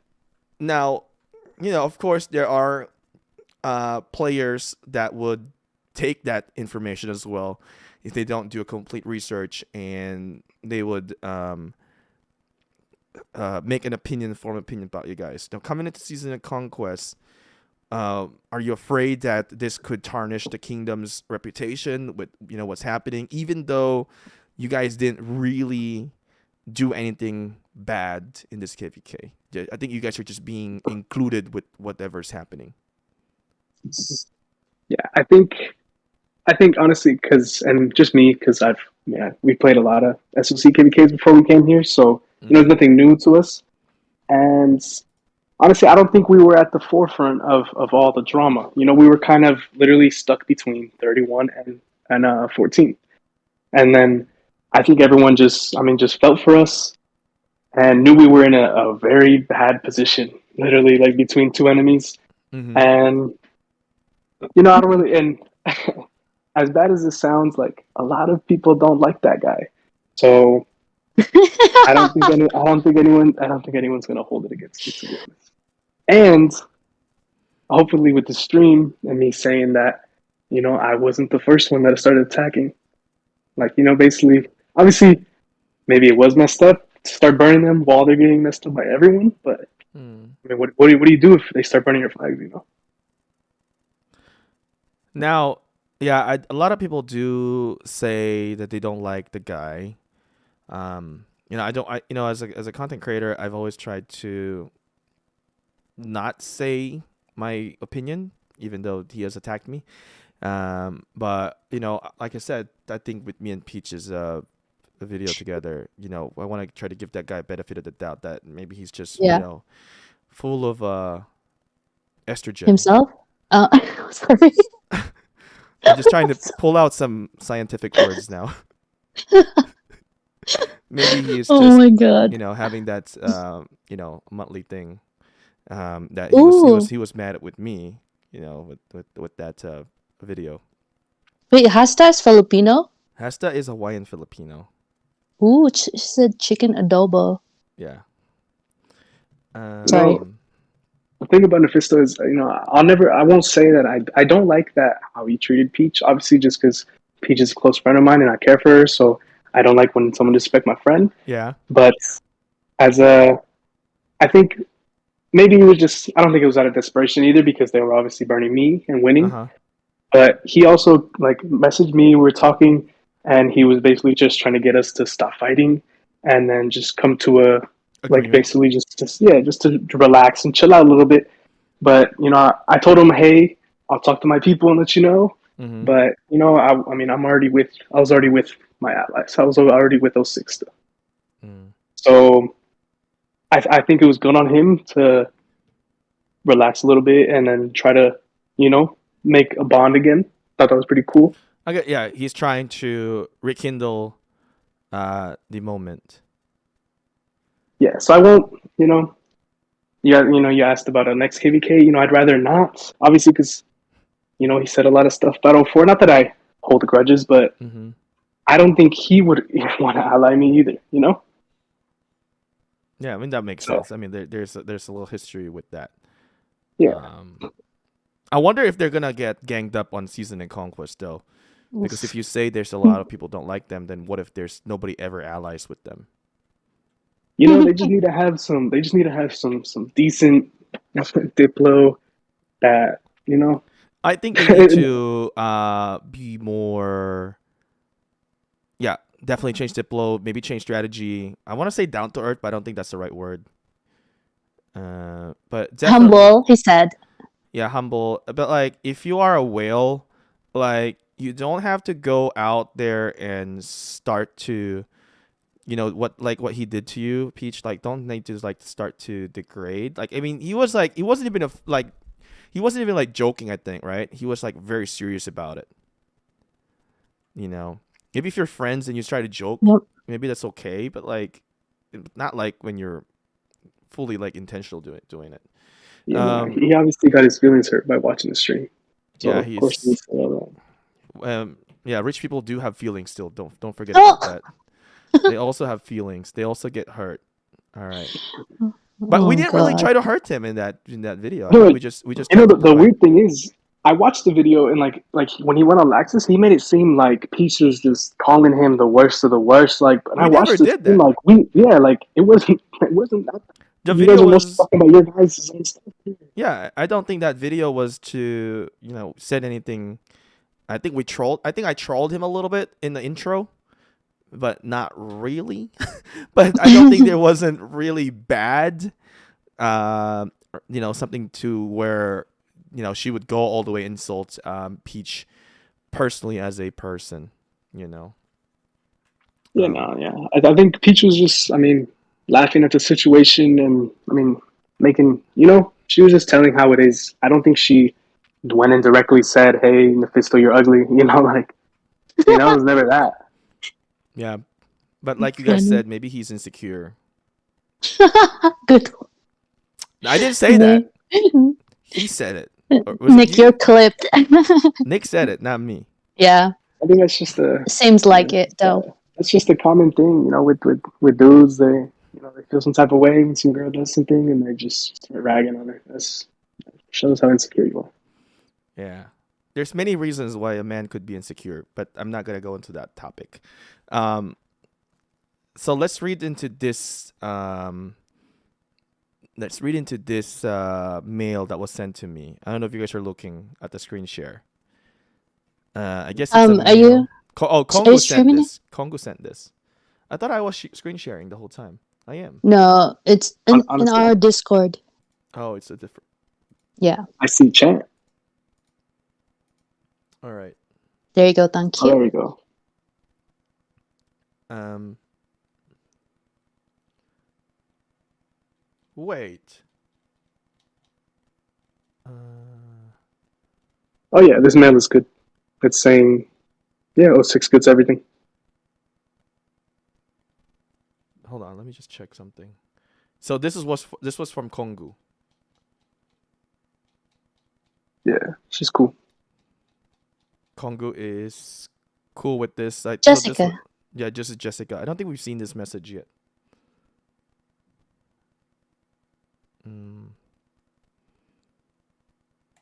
Now, of course, there are players that would take that information as well if they don't do a complete research, and they would make an form opinion about you guys. Now, coming into Season of Conquest, are you afraid that this could tarnish the kingdom's reputation with what's happening, even though you guys didn't really do anything bad in this KvK? I think you guys are just being included with whatever's happening. Yeah, I think honestly, because we played a lot of SOC KvKs before we came here, so it's nothing new to us. And honestly, I don't think we were at the forefront of all the drama. We were kind of literally stuck between 31 and 14, and then I think everyone just felt for us and knew we were in a very bad position, literally like between two enemies. Mm-hmm. And I don't really, and as bad as it sounds, like a lot of people don't like that guy. So I don't think anyone's gonna hold it against me, to be honest. And hopefully with the stream and me saying that, I wasn't the first one that started attacking. Like, basically, obviously, maybe it was messed up to start burning them while they're getting messed up by everyone. But I mean, what do you do if they start burning your flags? Now, yeah, a lot of people do say that they don't like the guy. As a content creator, I've always tried to not say my opinion, even though he has attacked me. But like I said, I think with me and Peach's a video together, I want to try to give that guy benefit of the doubt that maybe he's just full of estrogen Himself? Sorry. I'm just trying to pull out some scientific words now. Maybe he's just, oh my god, having that, monthly thing, that he was mad with me, with that video. Wait, Hasta is Filipino? Hasta is Hawaiian Filipino. Ooh, she said chicken adobo. Yeah. Sorry. The thing about Mephisto is, I won't say that I don't like that how he treated Peach. Obviously, just because Peach is a close friend of mine and I care for her, so I don't like when someone disrespect my friend. Yeah. But I think maybe it was just, I don't think it was out of desperation either, because they were obviously burning me and winning. Uh-huh. But he also messaged me, we were talking, and he was basically just trying to get us to stop fighting and then just come to a Agreement. basically just to relax and chill out a little bit. But I told him, hey, I'll talk to my people and let you know. Mm-hmm. But I was already with my allies. I was already with those six still. So I think it was good on him to relax a little bit and then try to make a bond again. Thought that was pretty cool. Okay, yeah, he's trying to rekindle the moment. Yeah, so I won't, you asked about a next KvK. I'd rather not, obviously, because, he said a lot of stuff about 04. Not that I hold grudges, but I don't think he would want to ally me either, Yeah, I mean, that makes sense. I mean, there's a little history with that. Yeah. I wonder if they're going to get ganged up on Season and Conquest, though. Because if you say there's a lot of people don't like them, then what if there's nobody ever allies with them? They just need to have some decent Diplo that, I think they need to be more, yeah, definitely change Diplo, maybe change strategy. I want to say down to earth, but I don't think that's the right word. But definitely, Humble, he said. yeah, humble. But like, if you are a whale, like you don't have to go out there and start to, what he did to you, Peach. Like, don't need to like start to degrade. Like, I mean, he wasn't even like joking. I think, right? He was like very serious about it. Maybe if you're friends and you try to joke, Yep. maybe that's okay. But like, not like when you're fully like intentional doing it. Yeah, no, he obviously got his feelings hurt by watching the stream. So Yeah, of course he needs to know that. Yeah, rich people do have feelings still. Don't forget Oh. about that. They also have feelings. They also get hurt. All right. But we didn't really try to hurt him in that video. No, we just the weird thing is, I watched the video and like when he went on Laxus, he made it seem like Peach was just calling him the worst of the worst. Like, and I watched it, like it wasn't that. The you video guys are was talking about your guys' own stuff. Yeah, I don't think that video was to said anything. I think I trolled him a little bit in the intro, but not really. But I don't think there wasn't really bad. Something to where she would go all the way insult Peach personally as a person. Yeah, I think Peach was just, laughing at the situation and making, she was just telling how it is. I don't think she went and directly said, "Hey, Mephisto, you're ugly." It was never that. Yeah, but like you guys said, maybe he's insecure. Good. I didn't say that. He said it. Nick, you're clipped. Nick said it, not me. Yeah. I think that's just seems like it though. It's just a common thing, with dudes. They feel some type of way when some girl does something, and they just start ragging on her. That shows how insecure you are. Yeah, there's many reasons why a man could be insecure, but I'm not gonna go into that topic. So let's read into this. Let's read into this mail that was sent to me. I don't know if you guys are looking at the screen share. I guess. It's are you? Congo sent this. Congo sent this. I thought I was screen sharing the whole time. I am. No, it's in our Discord. Oh, it's a different. Yeah. I see chat. All right. There you go. Thank you. Oh, there we go. Wait. Oh yeah, this mail is good. It's saying, yeah, 06 gets everything. Hold on, let me just check something. So this was from Kongu. Yeah, she's cool. Kongu is cool with this. Jessica. Just Jessica. I don't think we've seen this message yet.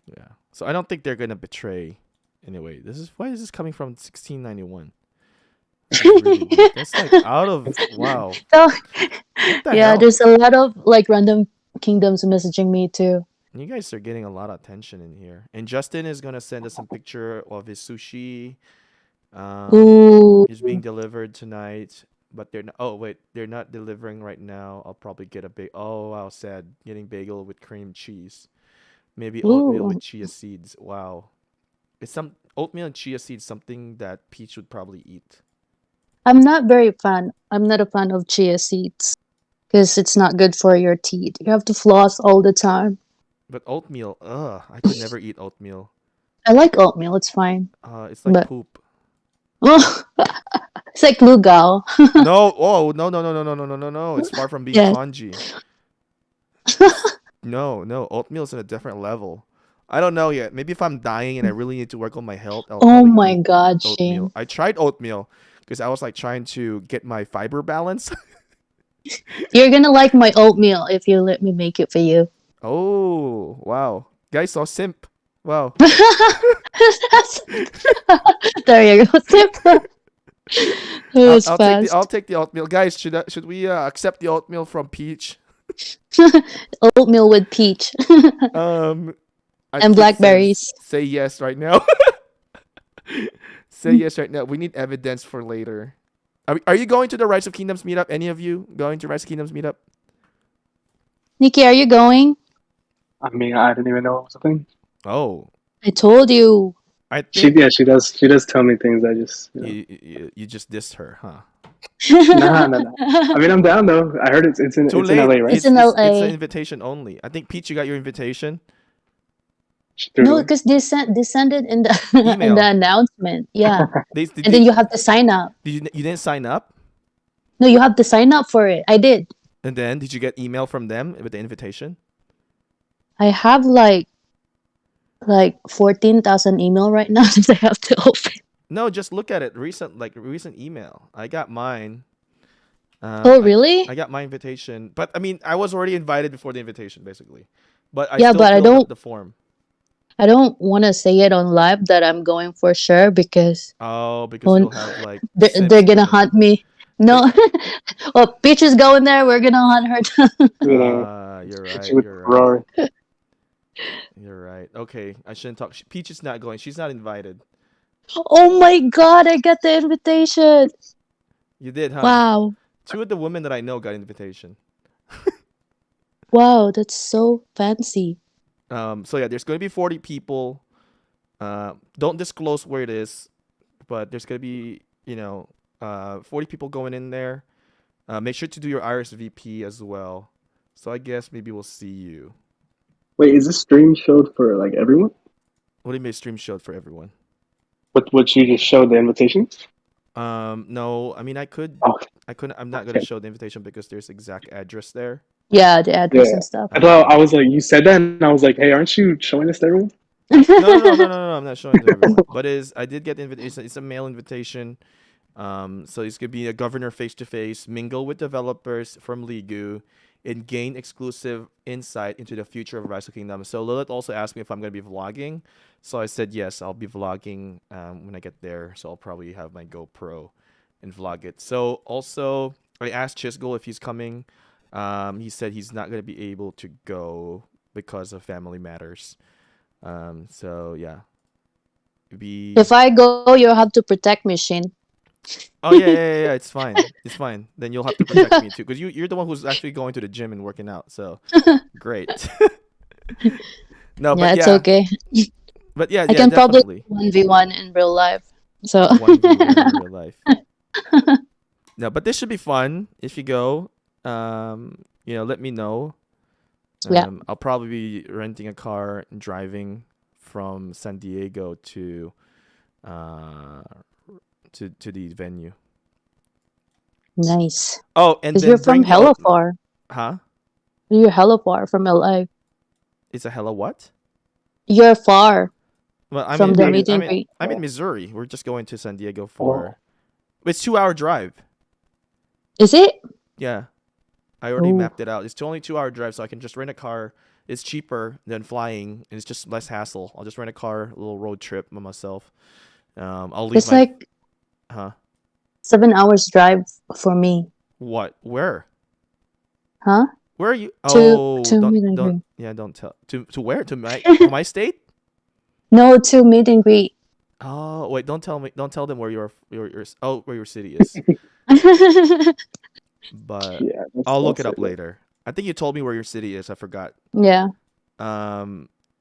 Yeah. So I don't think they're gonna betray. Anyway, why is this coming from 1691? That's like out of wow. So, hell? There's a lot of like random kingdoms messaging me too. You guys are getting a lot of attention in here. And Justin is gonna send us some picture of his sushi. It's being delivered tonight, but they're not. Oh wait, they're not delivering right now. I'll probably get a big. Oh wow, sad. Getting bagel with cream cheese. Maybe oatmeal with chia seeds. Wow, it's some oatmeal and chia seeds. Something that Peach would probably eat. I'm not a fan of chia seeds because it's not good for your teeth. You have to floss all the time. But oatmeal, I could never eat oatmeal. I like oatmeal. It's fine. It's like poop. It's like lugao. No. It's far from being congee. No. Oatmeal's in a different level. I don't know yet. Maybe if I'm dying and I really need to work on my health, I'll my god, Shane. I tried oatmeal because I was like trying to get my fiber balance. You're gonna like my oatmeal if you let me make it for you. Oh, wow. Guys, so simp. Wow. There you go. Simp. I'll take the oatmeal. Guys, should we accept the oatmeal from Peach? Oatmeal with peach. And blackberries. Say yes right now. Say yes right now. We need evidence for later. Are you going to the Rise of Kingdoms meetup? Any of you going to Rise of Kingdoms meetup? Nikki, are you going? I mean, I didn't even know it was a thing. Oh, I told you. I think She does. She does tell me things. I just, you just dissed her, huh? nah. I mean, I'm down though. I heard it's Too in late. LA, right? It's in It's an LA. invitation only. I think Peach, you got your invitation. She threw it No, away. because they sent it in the in the Email. announcement. Yeah. Did And then you have to sign up. you didn't sign up? No, you have to sign up for it. I did. And then did you get email from them with the invitation? I have like 14,000 email right now that I have to open. No, just look at it. Recent email. I got mine. Oh, really? I got my invitation, but I mean, I was already invited before the invitation, basically. But I Yeah, still but filled up the form. I don't want to say it on live that I'm going for sure because Oh, because you'll have like they're gonna sensitive. hunt me. No, well, Peach is going there. We're gonna hunt her down. You're She right. with You're right. Ferrari. You're right. Okay, I shouldn't talk. Peach is not going. She's not invited. Oh my god! I got the invitation. You did, huh? Wow, Two of the women that I know got invitation. wow, that's so fancy. So yeah, there's going to be 40 people. Don't disclose where it is, but there's going to be 40 people going in there. Make sure to do your RSVP as well. So I guess maybe we'll see you. Wait, is this stream showed for like everyone? What do you mean stream showed for everyone? What you just showed the invitations? No, I mean I Oh, couldn't. I'm not gonna okay. show the invitation because there's exact address there. Yeah, the address Yeah. and stuff. I thought I was like, you said that, and I was like, hey, aren't you showing this to everyone? No. I'm not showing it to everyone. But I did get invitation. It's a mail invitation. So it's gonna be a governor face to face, mingle with developers from Ligu, and gain exclusive insight into the future of Rise of Kingdom. So Lilith also asked me if I'm gonna be vlogging. So I said yes, I'll be vlogging when I get there. So I'll probably have my GoPro and vlog it. So also I asked Chisgul if he's coming. He said he's not gonna be able to go because of family matters. So yeah. If I go, you'll have to protect me, Shin. Oh yeah. It's fine. It's fine. Then you'll have to protect me too, because you're the one who's actually going to the gym and working out. So great. No, Yeah, but it's yeah, okay. but yeah, I can probably definitely 1v1 in real life. So 1v1 in real life. No, but this should be fun if you go. Let me know. yeah, I'll probably be renting a car and driving from San Diego to the venue. nice. Oh, and Because then you're from bring the hella far. huh? You're hella far from LA. It's a hella what? You're far Well, from the meet and greet. I'm in Missouri. We're just going to San Diego for. It's 2 hour drive. Is it? Yeah, I already Oh. mapped it out. It's only 2 hour drive, so I can just rent a car. It's cheaper than flying, and it's just less hassle. I'll just rent a car, a little road trip by myself. I'll leave It's like huh? 7 hours drive for me. What? Where? Huh? Where are you? To Oh, meet and greet. don't tell. To where? To my state? No, to meet and greet. Oh, wait, don't tell me. Don't tell them where where your city is. But Yeah, I'll look it up later. I think you told me where your city is. I forgot. Yeah.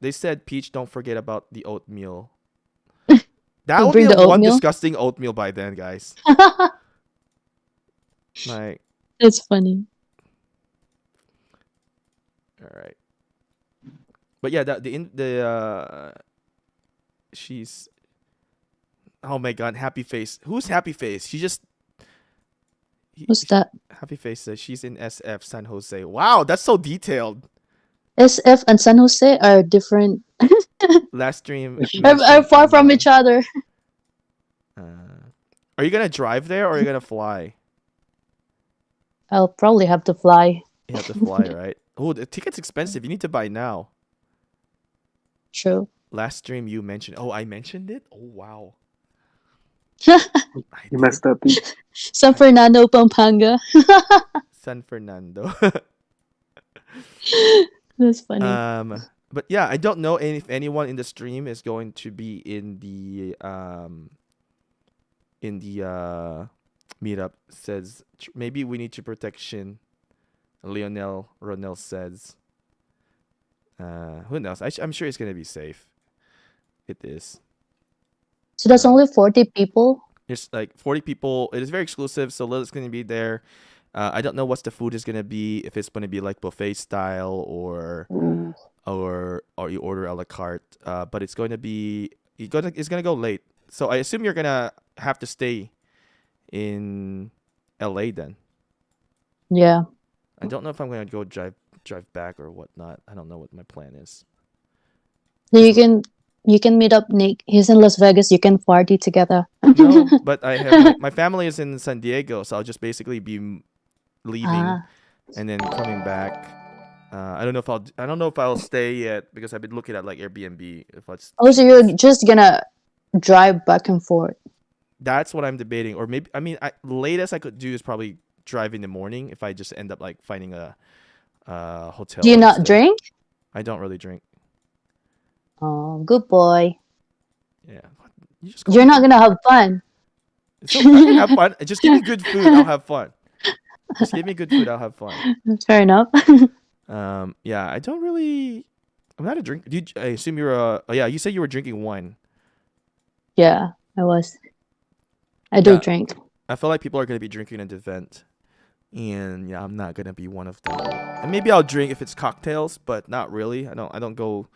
They said, Peach, don't forget about the oatmeal. You That would be bring the the one oatmeal? disgusting oatmeal by then, guys. Like, It's funny. all right. But yeah, she's. Oh my God, Happy Face. Who's Happy Face? What's that? Happy Face says she's in SF San Jose. Wow, that's so detailed. SF and San Jose are different. Last stream Are far from each other. Are you gonna drive there or are you gonna fly? I'll probably have to fly. You have to fly, right? Oh, the ticket's expensive. You need to buy now. True. Last stream you mentioned. Oh, I mentioned it? Oh, wow. You messed up. San Fernando, Pampanga. San Fernando. That's funny. But yeah, I don't know if anyone in the stream is going to be in the meetup. Says maybe we need to protect Shin. Lionel Ronel says. Who knows? I'm sure it's gonna be safe. It is. So that's only 40 people. There's like 40 people. It is very exclusive, so Lilith's gonna be there. I don't know what the food is gonna be. If it's gonna be like buffet style Ooh. or you order a la carte. But it's going to be it's gonna go late. So I assume you're gonna have to stay in LA then. Yeah. I don't know if I'm gonna go drive back or whatnot. I don't know what my plan is. So you can meet up Nick. He's in Las Vegas. You can party together. No, but I have my family is in San Diego, so I'll just basically be leaving Ah. and then coming back. I don't know if I'll stay yet because I've been looking at like Airbnb. If it's Oh, so you're just gonna drive back and forth. that's what I'm debating, or maybe latest I could do is probably drive in the morning if I just end up like finding a hotel. Do you not instead. drink? I don't really drink. Oh, good boy. Yeah, You're not gonna have fun. So I can have fun. Just give me good food. I'll have fun. Just give me good food. I'll have fun. Fair enough. Yeah, I don't really. I'm not a drink. I assume you're a. Oh yeah, you said you were drinking wine. Yeah, I was. I do Yeah. drink. I feel like people are gonna be drinking at the event, and yeah, I'm not gonna be one of them. And maybe I'll drink if it's cocktails, but not really. I don't go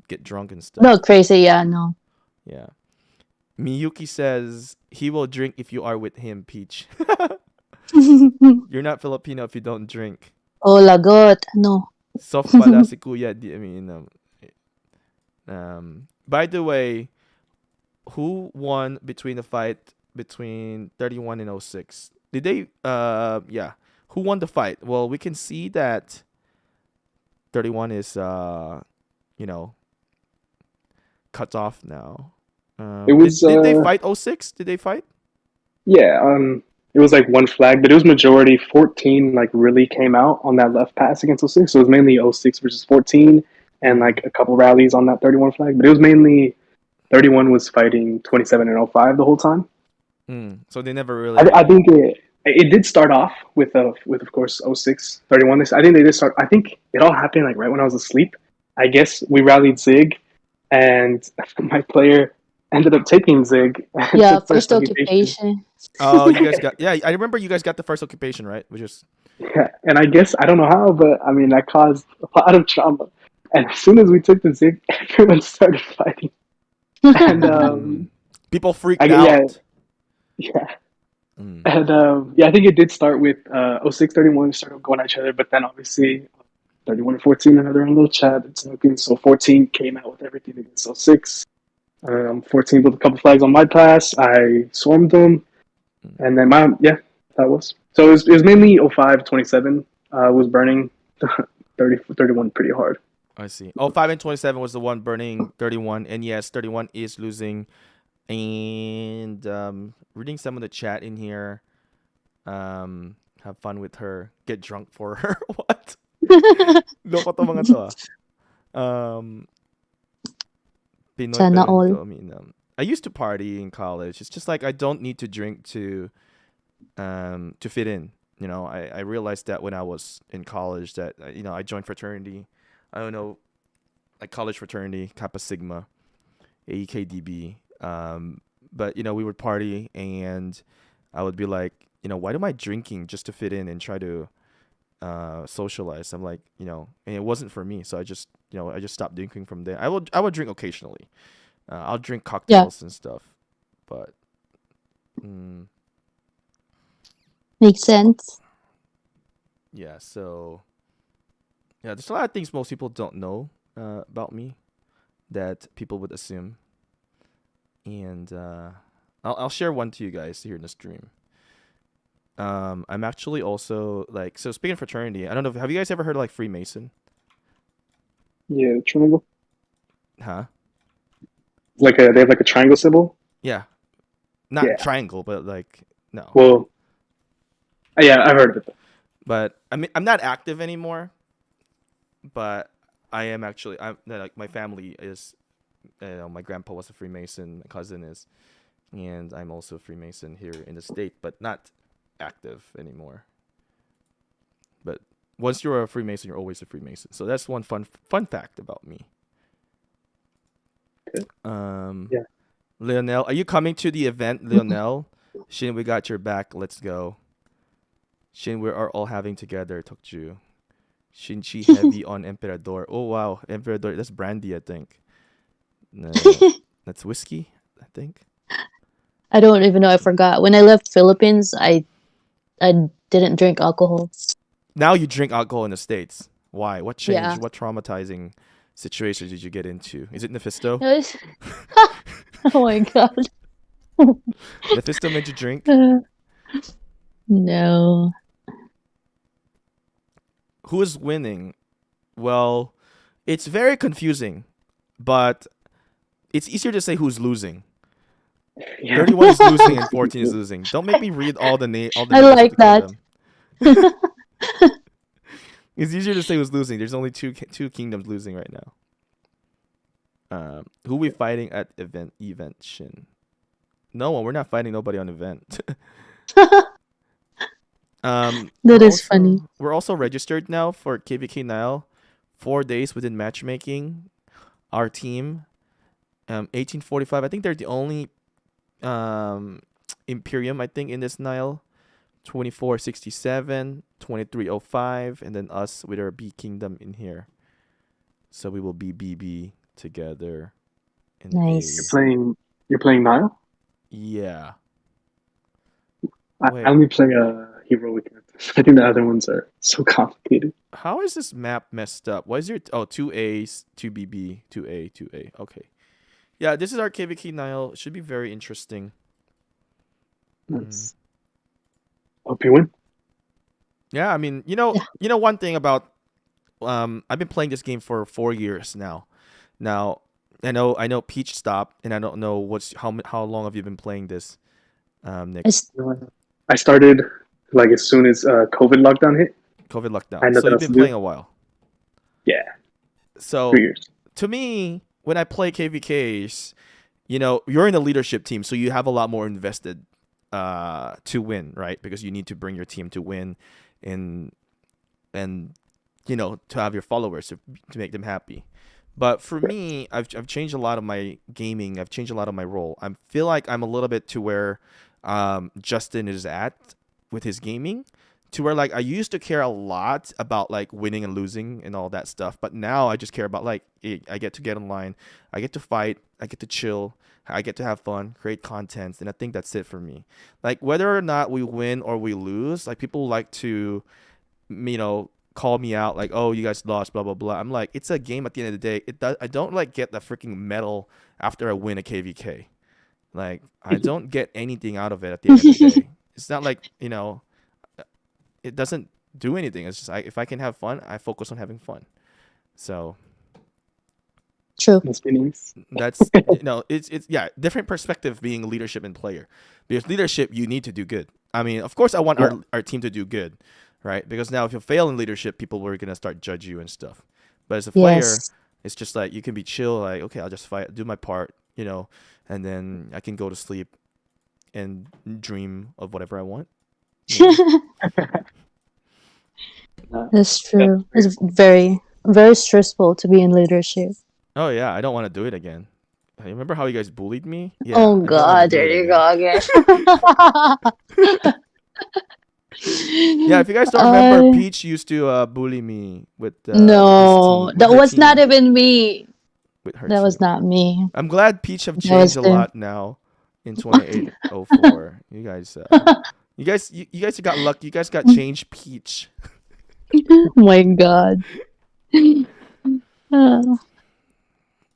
get drunk and stuff. No, crazy. Yeah, no. Yeah. Miyuki says he will drink if you are with him, Peach. You're not Filipino if you don't drink. Oh, lagot. No. Soft pala si Kuya. By the way, who won between the fight between 31 and 06? Did they yeah. Who won the fight? Well, we can see that 31 is cut off now. It was. Did they fight 06? Did they fight? Yeah. It was like one flag, but it was majority 14. Like really came out on that left pass against 06. So it was mainly 06 versus 14, and like a couple rallies on that 31 flag. But it was mainly 31 was fighting 27 and 05 the whole time. So they never really. I think it did start off with of course 06 31. I think they did start. I think it all happened like right when I was asleep. I guess we rallied Zig, and my player ended up taking Zig. and Yeah, took first occupation. Oh, you guys got I remember you guys got the first occupation, right? Which is Yeah, and I guess I don't know how, but I mean that caused a lot of trauma. And as soon as we took the Zig, everyone started fighting. And people freaked yeah, out. yeah. And yeah, I think it did start with 06 31 started going at each other, but then obviously 31 and 14 another little chat. So 14 came out with everything against 06. 14 with a couple flags on my pass. I swarmed them, and then that was. So it was mainly 05 27 was burning 31 pretty hard. I see. 05 and 27 was the one burning 31, and yes, 31 is losing. And reading some of the chat in here. Have fun with her. Get drunk for her. What? Loko to mga to. Pinoy Sana all. talento. I mean, I used to party in college. It's just like I don't need to drink to fit in. You know, I realized that when I was in college that I joined fraternity. I don't know, like college fraternity, Kappa Sigma, AEKDB. But we would party, and I would be like, why am I drinking just to fit in and try to socialize? I'm like, and it wasn't for me, so I just stopped drinking from there. I would drink occasionally. I'll drink cocktails and stuff, but Makes sense. yeah. So yeah, there's a lot of things most people don't know about me that people would assume. And I'll share one to you guys here in the stream. I'm actually also so speaking of fraternity, I don't know, have you guys ever heard of like Freemason? Yeah, triangle. Huh? They have like a triangle symbol. Yeah, not triangle, but like no. Well, yeah, I've heard of it. But I mean, I'm not active anymore. But I am actually. I'm like my family is. My grandpa was a Freemason, my cousin is, and I'm also a Freemason here in the state, but not active anymore. But Once you're a Freemason, you're always a Freemason. So that's one fun fact about me. Good. Yeah. Leonel, are you coming to the event, Leonel? Shin, we got your back. Let's go. Shin, we are all having together. Tokju. Shinchi heavy on Emperador. Oh wow, Emperador. That's brandy, I think. No, that's whiskey, I think. I don't even know. I forgot. When I left Philippines, I didn't drink alcohol. Now you drink alcohol in the States. Why? What changed? Yeah. What traumatizing situations did you get into? Is it Nephisto? Oh my god. Mephisto made you drink? No. Who is winning? Well, it's very confusing, but it's easier to say who's losing. Yeah. 31 is losing and 14 is losing. Don't make me read all the names. I like that. It's easier to say who's losing. There's only two kingdoms losing right now. Who we fighting at event Shin? No one. We're not fighting nobody on event. That is funny. We're also registered now for KvK Nile. 4 days within matchmaking. Our team, 1845. I think they're the only Imperium, I think, in this Nile. 2467, 2305, and then us with our B Kingdom in here. So we will be BB together. Nice. You're playing Nile? Yeah. I only play heroic methods. I think the other ones are so complicated. How is this map messed up? Why is there 2 A's, 2 BB, 2A, 2A? Okay. Yeah, this is our KvK Nile. It should be very interesting. Nice. Hope you win. Yeah, I mean, one thing about I've been playing this game for 4 years now. Now, I know Peach stopped, and I don't know how long have you been playing this, Nick? I started like as soon as COVID lockdown hit. COVID lockdown. So you've been playing a while. Yeah. So 3 years. To me, when I play KvKs, you're in the leadership team, so you have a lot more invested to win, right? Because you need to bring your team to win, and to have your followers to make them happy. But for me, I've changed a lot of my gaming. I've changed a lot of my role. I feel like I'm a little bit to where Justin is at with his gaming, to where like I used to care a lot about like winning and losing and all that stuff, but now I just care about like I get to get online, I get to fight, I get to chill, I get to have fun, create content, and I think that's it for me. Like whether or not we win or we lose, like people like to, call me out like, oh, you guys lost, blah blah blah. I'm like, it's a game at the end of the day. I don't like get the freaking medal after I win a KvK. Like I don't get anything out of it at the end of the day. It's not like it doesn't do anything. It's just if I can have fun, I focus on having fun. So true. That's it's different perspective being leadership and player. Because leadership, you need to do good. I mean, of course, I want our team to do good. Right? Because now if you fail in leadership, people were going to start judge you and stuff. But as a player, it's just like you can be chill, like, okay, I'll just fight, do my part, and then I can go to sleep and dream of whatever I want. That's true. It's very, very stressful to be in leadership. Oh, yeah. I don't want to do it again. Hey, remember how you guys bullied me? Yeah, oh, God. There you go again. Yeah, if you guys don't remember, Peach used to bully me with no, that was not even me. That was not me. I'm glad Peach have changed a lot now in 2804. You guys got lucky. You guys got changed, Peach. Oh my God. I'm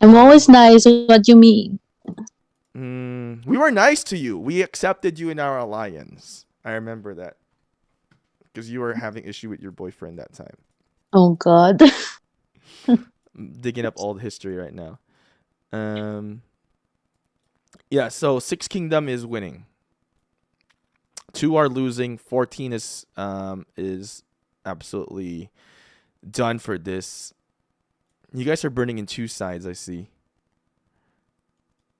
always nice. What do you mean? We were nice to you. We accepted you in our alliance. I remember that. Because you were having issue with your boyfriend that time. Oh God. Digging up all the history right now. Yeah, so 6 Kingdom is winning. 2 are losing. 14 is absolutely done for this. You guys are burning in 2 sides, I see.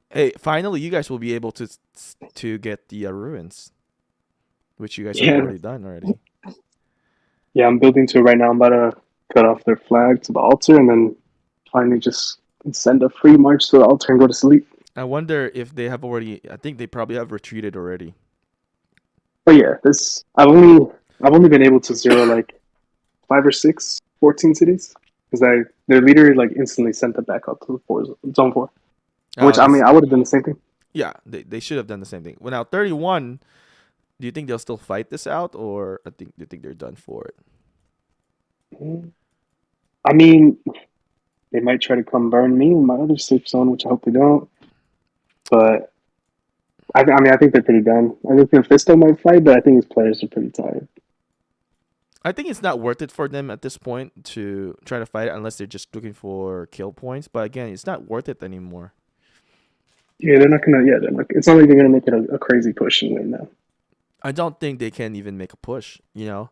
Hey, finally, you guys will be able to get the ruins, which you guys have already done already. Yeah, I'm building to it right now. I'm about to cut off their flag to the altar and then finally just send a free march to the altar and go to sleep. I wonder if they have already. I think they probably have retreated already. But yeah, this I've only been able to zero like 5 or 6 14 cities because their leader like instantly sent them back up to the zone 4. Which I mean, I would have done the same thing. Yeah, they should have done the same thing. Well, now 31. Do you think they'll still fight this out, or do you think they're done for it? I mean, they might try to come burn me in my other safe zone, which I hope they don't. But I mean, I think they're pretty done. I think Mephisto might fight, but I think his players are pretty tired. I think it's not worth it for them at this point to try to fight it unless they're just looking for kill points. But again, it's not worth it anymore. Yeah, they're not gonna. Yeah, it's not like they're gonna make it a crazy push and win now. I don't think they can even make a push. You know,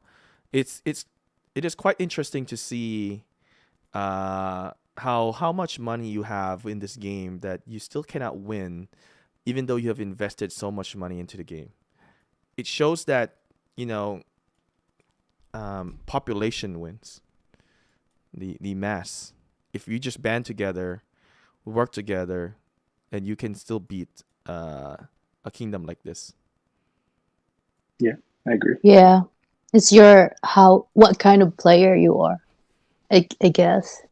it is quite interesting to see how much money you have in this game that you still cannot win, even though you have invested so much money into the game. It shows that, you know, population wins. The mass. If you just band together, work together, and you can still beat a kingdom like this. Yeah, I agree. Yeah, it's what kind of player you are, I guess.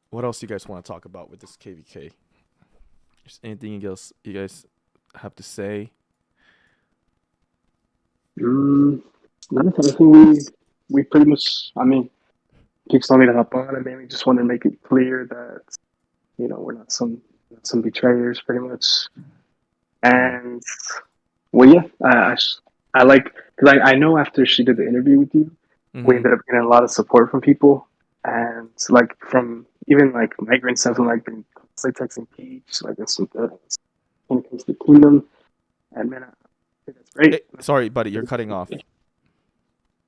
What else you guys want to talk about with this KvK? Is anything else you guys have to say? Nothing. I think we pretty much. I mean, keeps telling me to hop on. I mean, we just want to make it clear that we're not some betrayers, pretty much. And well, yeah, I like because I know after she did the interview with you, we ended up getting a lot of support from people, and like from even like migrants have like been texting Peach, like it's some good when it comes to Kingdom, and man, I think that's great. Hey, sorry, buddy, you're cutting off.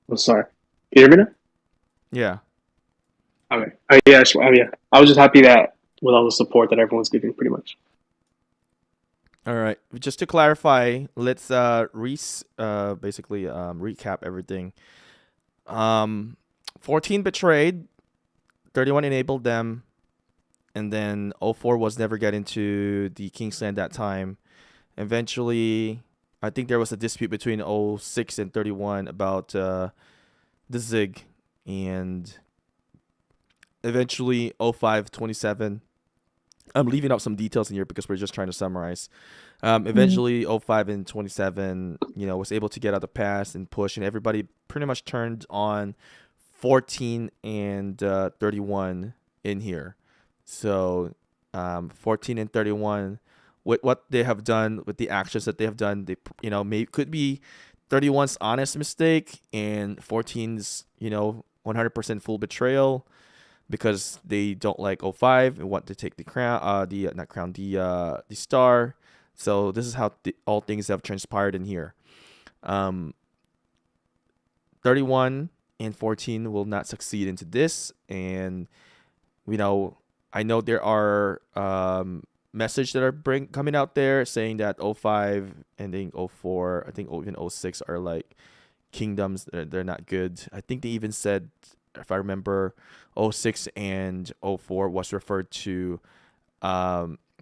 Oh, sorry. Can you hear me now? Yeah. Okay. Yeah. I was just happy that with all the support that everyone's giving, pretty much. All right. Just to clarify, let's basically recap everything. 14 betrayed, 31 enabled them, and then 04 was never get into the Kingsland that time. Eventually, I think there was a dispute between 06 and 31 about the Zig, and eventually 05, 27. I'm leaving out some details in here because we're just trying to summarize. Eventually, 05 and 27, was able to get out the pass and push, and everybody pretty much turned on 14 and 31 in here. So 14 and 31, with what they have done, with the actions that they have done, they could be 31's honest mistake and 14's 100% full betrayal, because they don't like 05 and want to take the crown, the star. So this is how all things have transpired in here. 31 and 14 will not succeed into this, and I know there are messages that are coming out there saying that 05 and then 04, I think even 06 are like kingdoms. They're not good. I think they even said, if I remember, 06 and 04 was referred to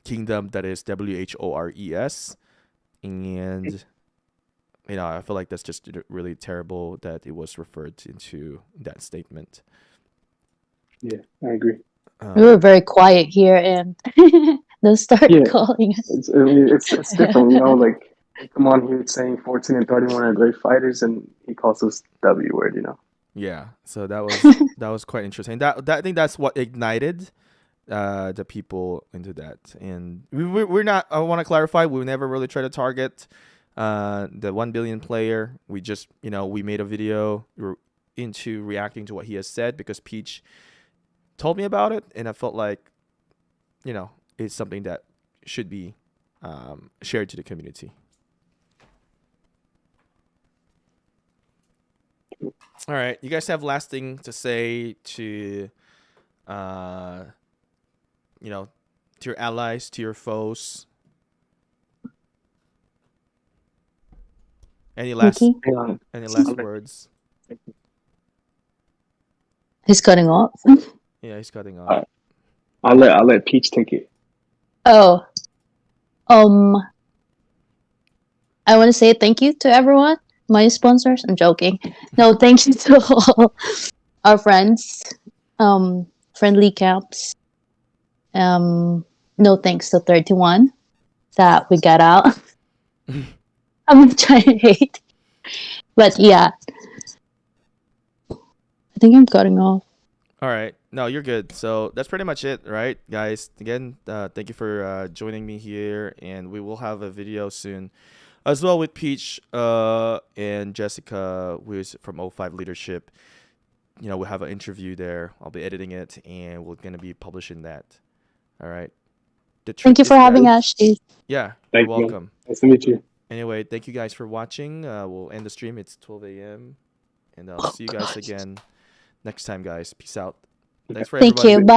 kingdom that is WHORES, and I feel like that's just really terrible that it was referred into that statement. Yeah, I agree. We were very quiet here, and they'll start calling us. It's different, like they come on here saying 14 and 31 are great fighters, and he calls us W word, Yeah, so that was quite interesting. That I think that's what ignited the people into that. And we're not. I want to clarify. We never really try to target the 1 billion player. We just we made a video into reacting to what he has said because Peach told me about it, and I felt like it's something that should be shared to the community. All right, you guys have last thing to say to to your allies, to your foes? Any last Mickey? Hang on. any last I'll let- words? He's cutting off. Yeah, he's cutting off. Alright. I'll let Peach take it. Oh, I want to say thank you to everyone, my sponsors. I'm joking. No, thank you to all our friends, friendly camps. No thanks to 31 that we got out. I'm trying to hate, but yeah, I think I'm cutting off. All right. No, you're good. So that's pretty much it, right, guys? Again, thank you for joining me here, and we will have a video soon as well with Peach and Jessica, who is from O5 Leadership. You know, we'll have an interview there. I'll be editing it, and we're going to be publishing that. All right. Thank you for having us. Yeah, Thank you're you. welcome. Nice to meet you. Anyway, thank you guys for watching. We'll end the stream. It's 12 a.m. And I'll see you guys again next time, guys. Peace out. Thanks for Thank everybody. you. Bye.